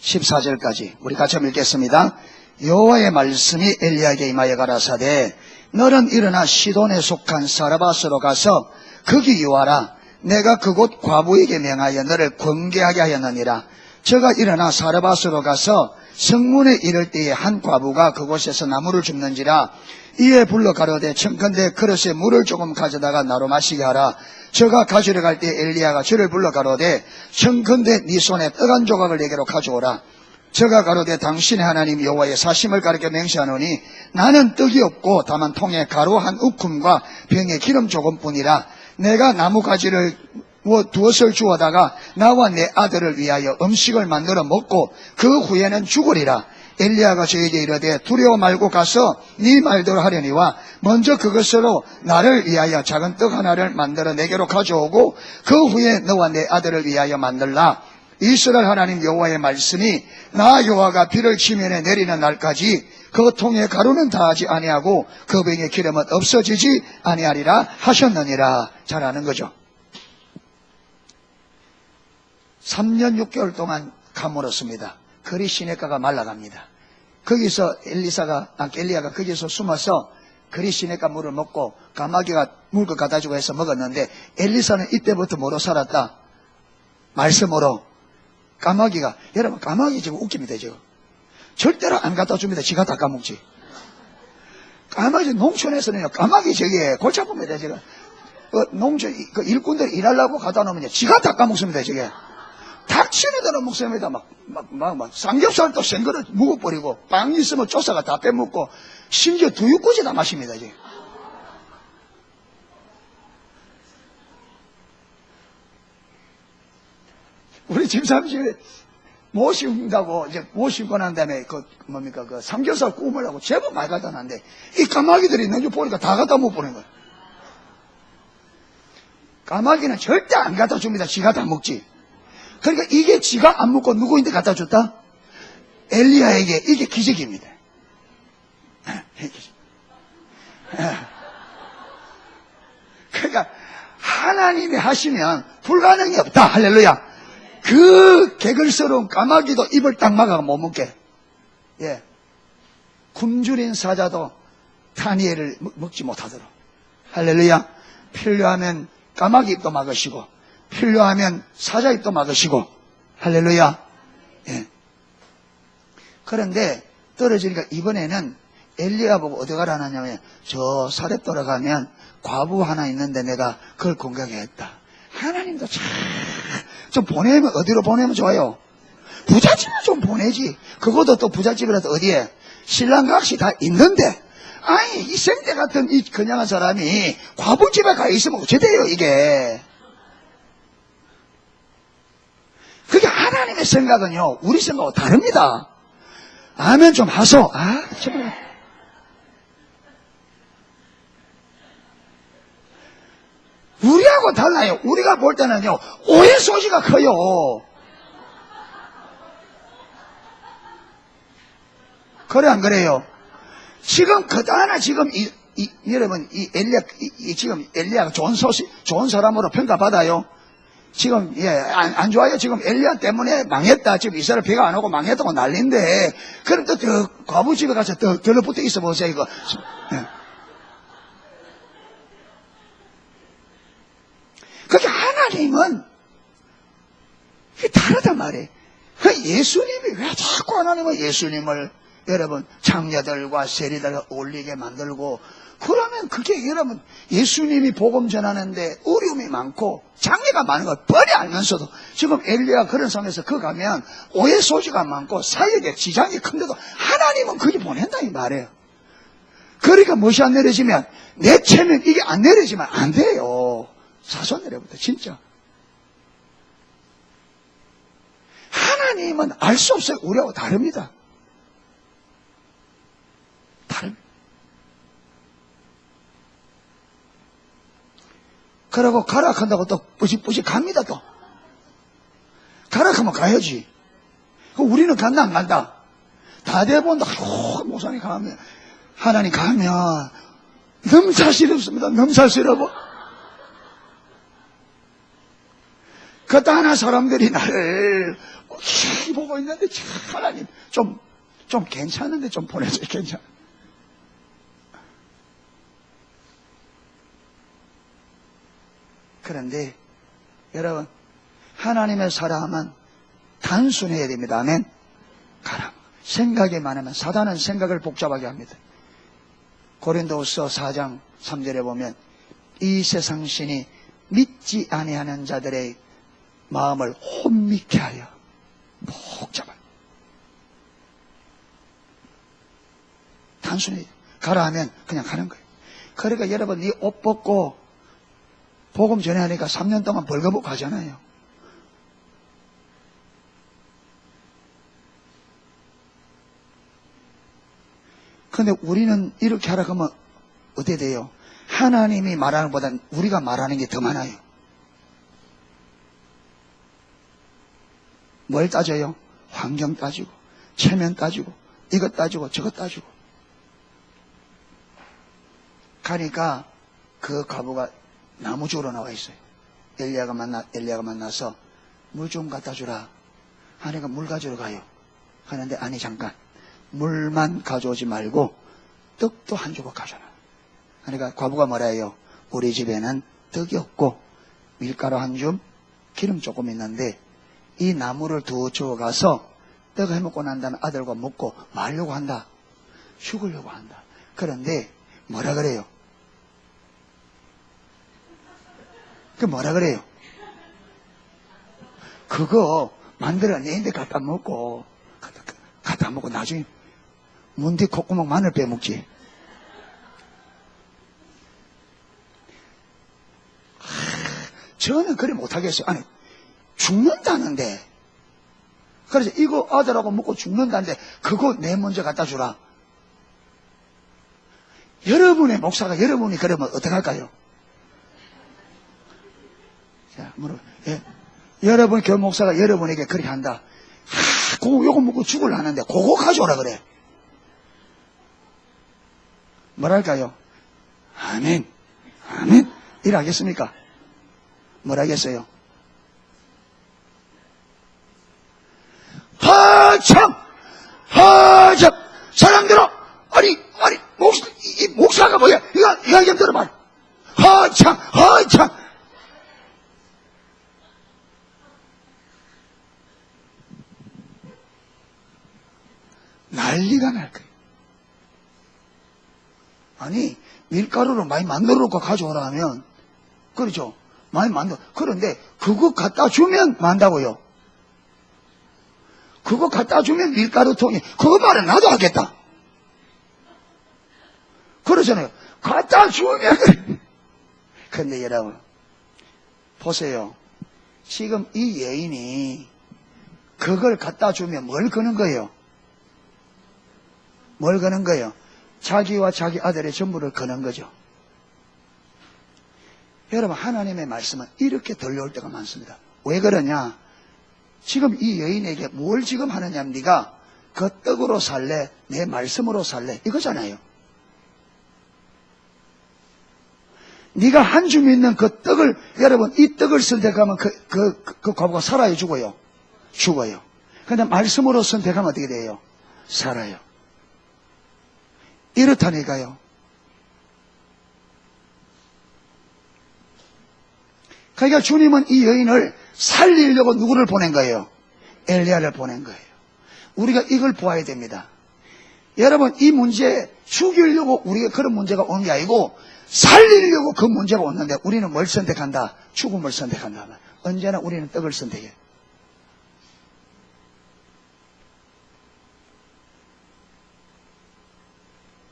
(14절까지) 우리 같이 한번 읽겠습니다. 여호와의 말씀이 엘리야에게 임하여 가라사대, 너는 일어나 시돈에 속한 사르밧으로 가서 거기 유하라. 내가 그곳 과부에게 명하여 너를 권계하게 하였느니라. 저가 일어나 사르밧으로 가서 성문에 이를 때에 한 과부가 그곳에서 나무를 줍는지라. 이에 불러 가로되 청컨대 그릇에 물을 조금 가져다가 나로 마시게 하라. 저가 가지러 갈 때 엘리야가 저를 불러 가로되 청컨대 네 손에 떡 한 조각을 내게로 가져오라. 저가 가로되 당신의 하나님 여호와의 사심을 가르쳐 맹세하노니 나는 떡이 없고 다만 통에 가루 한 우쿰과 병에 기름 조금뿐이라. 내가 나무가지를 두엇을 주워다가 나와 내 아들을 위하여 음식을 만들어 먹고 그 후에는 죽으리라. 엘리야가 저에게 이르되 두려워 말고 가서 네 말대로 하려니와 먼저 그것으로 나를 위하여 작은 떡 하나를 만들어 내게로 가져오고 그 후에 너와 내 아들을 위하여 만들라. 이스라엘 하나님 여호와의 말씀이 나 여호와가 비를 지면에 내리는 날까지 그 통에 가루는 다하지 아니하고 그 병에 기름은 없어지지 아니하리라 하셨느니라. 잘 아는 거죠. 3년 6개월 동안 가물었습니다. 거리 시내가가 말라갑니다. 거기서 엘리야가 거기서 숨어서 거리 시내가 물을 먹고 까마귀가 물고 갖다 주고 해서 먹었는데 엘리사는 이때부터 뭐로 살았다? 말씀으로. 까마귀가, 여러분 까마귀 지금 웃깁니다. 지금 절대로 안 갖다 줍니다. 지가 다 까먹지. 까마귀 농촌에서는요 까마귀 저기에 골치 아픕니다. 지금 농촌 일꾼들 일하려고 갖다 놓으면 지가 다 까먹습니다. 저게 닥치는 대로 먹습니다. 막 삼겹살도 생거를 묵어버리고 빵 있으면 조사가 다 빼먹고 심지어 두유꼬지 다 마십니다. 지금. 우리 집사람이 모신다고 이제 모시고 난 다음에 그 삼겹살 구우려고 제법 많이 갖다 놨는데 이 까마귀들이 내주 보니까 다 갖다 못 보는 거예요. 까마귀는 절대 안 갖다 줍니다. 지가 다 먹지. 그러니까 이게 지가 안 먹고 누구인데 갖다 줬다? 엘리야에게. 이게 기적입니다. 그러니까 하나님이 하시면 불가능이 없다. 할렐루야. 그 개걸스러운 까마귀도 입을 딱 막아가 못 먹게. 예. 굶주린 사자도 다니엘을 먹지 못하도록. 할렐루야. 필요하면 까마귀 입도 막으시고 필요하면 사자 입도 막으시고. 할렐루야. 예. 그런데 떨어지니까 이번에는 엘리야 보고 어디 가라냐면 저 사렙도로 가면 과부 하나 있는데 내가 그걸 공격했다. 하나님도 좀 보내면 어디로 보내면 좋아요? 부잣집에 좀 보내지. 그것도 또 부잣집이라도 어디에? 신랑각시 다 있는데 아니 이 생대 같은 이 그냥한 사람이 과부집에 가 있으면 어째 돼요 이게. 그게 하나님의 생각은요 우리 생각하고 다릅니다. 아멘 좀 하소. 정말 우리하고 달라요. 우리가 볼 때는요 오해 소지가 커요. 그래 안 그래요? 지금 그다나 지금 여러분 지금 엘리야가 좋은 소식 좋은 사람으로 평가받아요. 지금 안 좋아요. 지금 엘리야 때문에 망했다. 지금 이스라엘 비가 안 오고 망했다고 난리인데 그럼 또 과부집에 가서 더 들러붙어 있어 보세요 이거. 예. 그게 하나님은 다르단 말이에요. 예수님이 왜 자꾸 하나님은 예수님을 여러분 장녀들과 세리들과 어울리게 만들고 그러면 그게 여러분 예수님이 복음 전하는데 어려움이 많고 장애가 많은 걸 뻔히 알면서도 지금 엘리야 그런 상황에서 그 가면 오해 소지가 많고 사역에 지장이 큰데도 하나님은 거기 보낸다 이 말이에요. 그러니까 무엇이 안 내려지면 내 체면 이게 안 내려지면 안 돼요. 사소 내려부터 진짜. 하나님은 알 수 없어요. 우리하고 다릅니다. 다릅니다. 그러고 가락한다고 또 뿌식뿌식 갑니다 또. 가락하면 가야지. 우리는 간다 안 간다? 다 돼본다. 목사님 가면 하나님 가면 넘사스럽습니다. 넘사스러워. 그따나 사람들이 나를 보고 있는데 하나님 좀 괜찮은데 좀 보내줘요. 괜찮아. 그런데 여러분 하나님의 사람은 단순해야 됩니다. 아멘. 생각이 많으면 사단은 생각을 복잡하게 합니다. 고린도후서 4장 3절에 보면 이 세상 신이 믿지 아니하는 자들의 마음을 혼미케 하여 복잡한, 단순히 가라 하면 그냥 가는 거예요. 그러니까 여러분, 이 옷 벗고 복음 전해하니까 3년 동안 벌거벗고 가잖아요. 그런데 우리는 이렇게 하라 그러면 어떻게 돼요? 하나님이 말하는 것보다 우리가 말하는 게 더 많아요. 뭘 따져요? 환경 따지고, 체면 따지고, 이것 따지고, 저것 따지고. 가니까 그 과부가 나무 주우러 나와 있어요. 엘리야가 만나서 물 좀 갖다 주라 하니까 물 가지러 가요. 하는데 아니 잠깐, 물만 가져오지 말고 떡도 한 조각 가져라. 그러니까 과부가 뭐라 해요? 우리 집에는 떡이 없고 밀가루 한 줌, 기름 조금 있는데 이 나무를 두 주워가서 떡 해먹고 난 다음에 아들과 먹고 말려고 한다. 죽으려고 한다. 그런데 뭐라 그래요? 그 뭐라 그래요? 그거 만들어내는데 갖다 먹고 나중에 문뒤 콧구멍 마늘 빼먹지. 저는 그래 못하겠어요. 아니, 죽는다는데. 그래서 이거 아들하고 먹고 죽는다는데 그거 내 먼저 갖다 주라. 여러분의 목사가 여러분이 그러면 어떡할까요? 자, 예. 여러분 교회 목사가 여러분에게 그렇게 한다. 요거 먹고 죽으려는데 그거 가져오라 그래. 뭐랄까요? 아멘. 아멘. 일하겠습니까? 뭐라겠어요? 하참! 사람들아! 아니, 이 목사가 뭐야? 이거 좀 들어봐. 하참! 난리가 날 거예요. 아니, 밀가루를 많이 만들어 놓고 가져오라 하면, 그렇죠? 많이 만들어. 그런데 그거 갖다 주면 만다고요. 그거 갖다 주면 밀가루통이, 그거 말은 나도 하겠다. 그러잖아요. 갖다 주면. 근데 여러분, 보세요. 지금 이 여인이 그걸 갖다 주면 뭘 거는 거예요? 뭘 거는 거예요? 자기와 자기 아들의 전부를 거는 거죠. 여러분, 하나님의 말씀은 이렇게 들려올 때가 많습니다. 왜 그러냐? 지금 이 여인에게 뭘 지금 하느냐? 네가 그 떡으로 살래? 내 말씀으로 살래? 이거잖아요. 네가 한 줌 있는 그 떡을, 여러분, 이 떡을 선택하면 그 과부가 살아요, 죽어요? 죽어요. 근데 말씀으로 선택하면 어떻게 돼요? 살아요. 이렇다니까요. 그러니까 주님은 이 여인을 살리려고 누구를 보낸 거예요? 엘리야를 보낸 거예요. 우리가 이걸 보아야 됩니다. 여러분, 이 문제 죽이려고 우리가 그런 문제가 오는 게 아니고 살리려고 그 문제가 왔는데 우리는 뭘 선택한다? 죽음을 선택한다. 언제나 우리는 떡을 선택해요.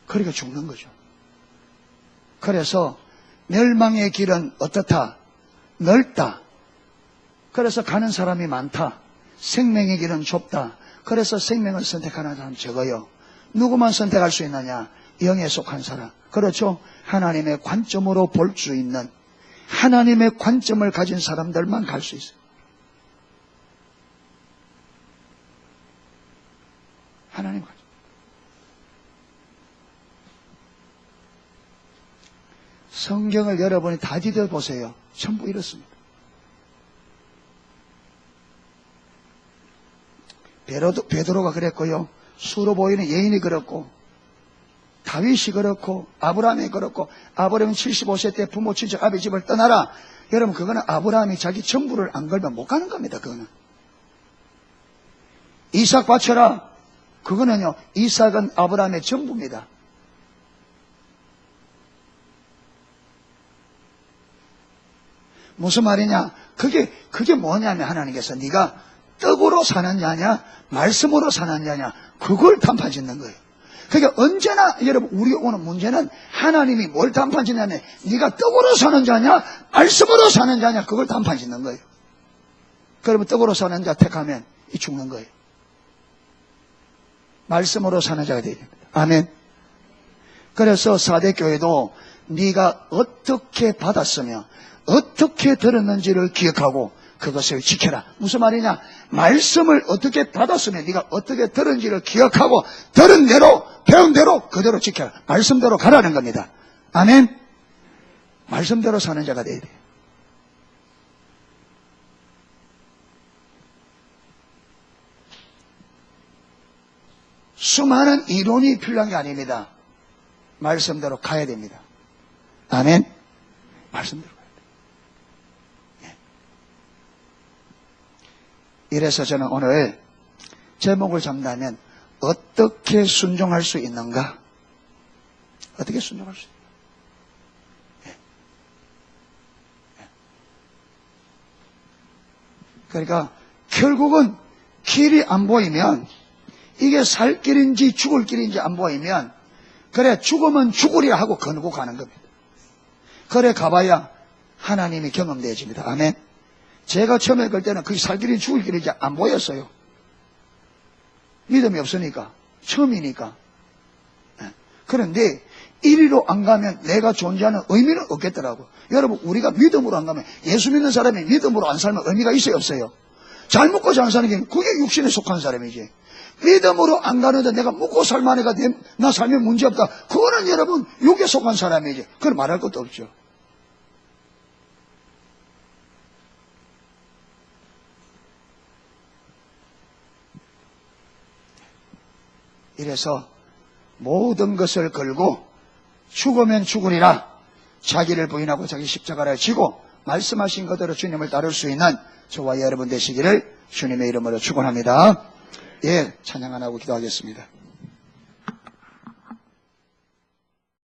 그러니까 죽는 거죠. 그래서 멸망의 길은 어떻다? 넓다. 그래서 가는 사람이 많다. 생명의 길은 좁다. 그래서 생명을 선택하는 사람 적어요. 누구만 선택할 수 있느냐? 영에 속한 사람. 그렇죠? 하나님의 관점으로 볼 수 있는, 하나님의 관점을 가진 사람들만 갈 수 있어요. 하나님 관점. 성경을 여러분이 다 뒤져보세요. 전부 이렇습니다. 베드로가 그랬고요. 수로 보이는 여인이 그렇고, 다윗이 그렇고, 아브라함이 그렇고, 아브라함은 75세 때 부모 친척 아비 집을 떠나라. 여러분, 그거는 아브라함이 자기 전부를 안 걸면 못 가는 겁니다. 그거는. 이삭 바쳐라. 그거는요, 이삭은 아브라함의 전부입니다. 무슨 말이냐? 그게 뭐냐면 하나님께서 네가 떡으로 사는 자냐, 말씀으로 사는 자냐, 그걸 단판 짓는 거예요. 그러니까 언제나 여러분 우리 오는 문제는 하나님이 뭘 단판 짓냐면 네가 떡으로 사는 자냐, 말씀으로 사는 자냐, 그걸 단판 짓는 거예요. 그러면 떡으로 사는 자 택하면 이 죽는 거예요. 말씀으로 사는 자가 되야 됩니다. 아멘. 그래서 사대교회도 네가 어떻게 받았으며 어떻게 들었는지를 기억하고 그것을 지켜라. 무슨 말이냐? 말씀을 어떻게 받았으면 네가 어떻게 들은지를 기억하고 들은 대로 배운 대로 그대로 지켜라. 말씀대로 가라는 겁니다. 아멘. 말씀대로 사는 자가 돼야 돼요. 수많은 이론이 필요한 게 아닙니다. 말씀대로 가야 됩니다. 아멘. 말씀대로 가야 돼요. 이래서 저는 오늘 제목을 잡는다면 어떻게 순종할 수 있는가? 어떻게 순종할 수 있는가? 그러니까 결국은 길이 안 보이면 이게 살 길인지 죽을 길인지 안 보이면 그래 죽으면 죽으리라 하고 거느고 가는 겁니다. 그래 가봐야 하나님이 경험되어집니다. 아멘. 제가 처음에 갈 때는 그게 살 길인지 죽을 길인지 안 보였어요. 믿음이 없으니까 처음이니까. 그런데 이리로 안 가면 내가 존재하는 의미는 없겠더라고. 여러분 우리가 믿음으로 안 가면 예수 믿는 사람이 믿음으로 안 살면 의미가 있어요 없어요? 잘 먹고 잘 사는 게 그게 육신에 속한 사람이지. 믿음으로 안 가는데 내가 먹고 살만해가 나 살면 문제없다. 그거는 여러분 육에 속한 사람이지. 그건 말할 것도 없죠. 이래서 모든 것을 걸고 죽으면 죽으리라. 자기를 부인하고 자기 십자가를 지고 말씀하신 그대로 주님을 따를 수 있는 저와 여러분 되시기를 주님의 이름으로 축원합니다. 예, 찬양 안 하고 기도하겠습니다.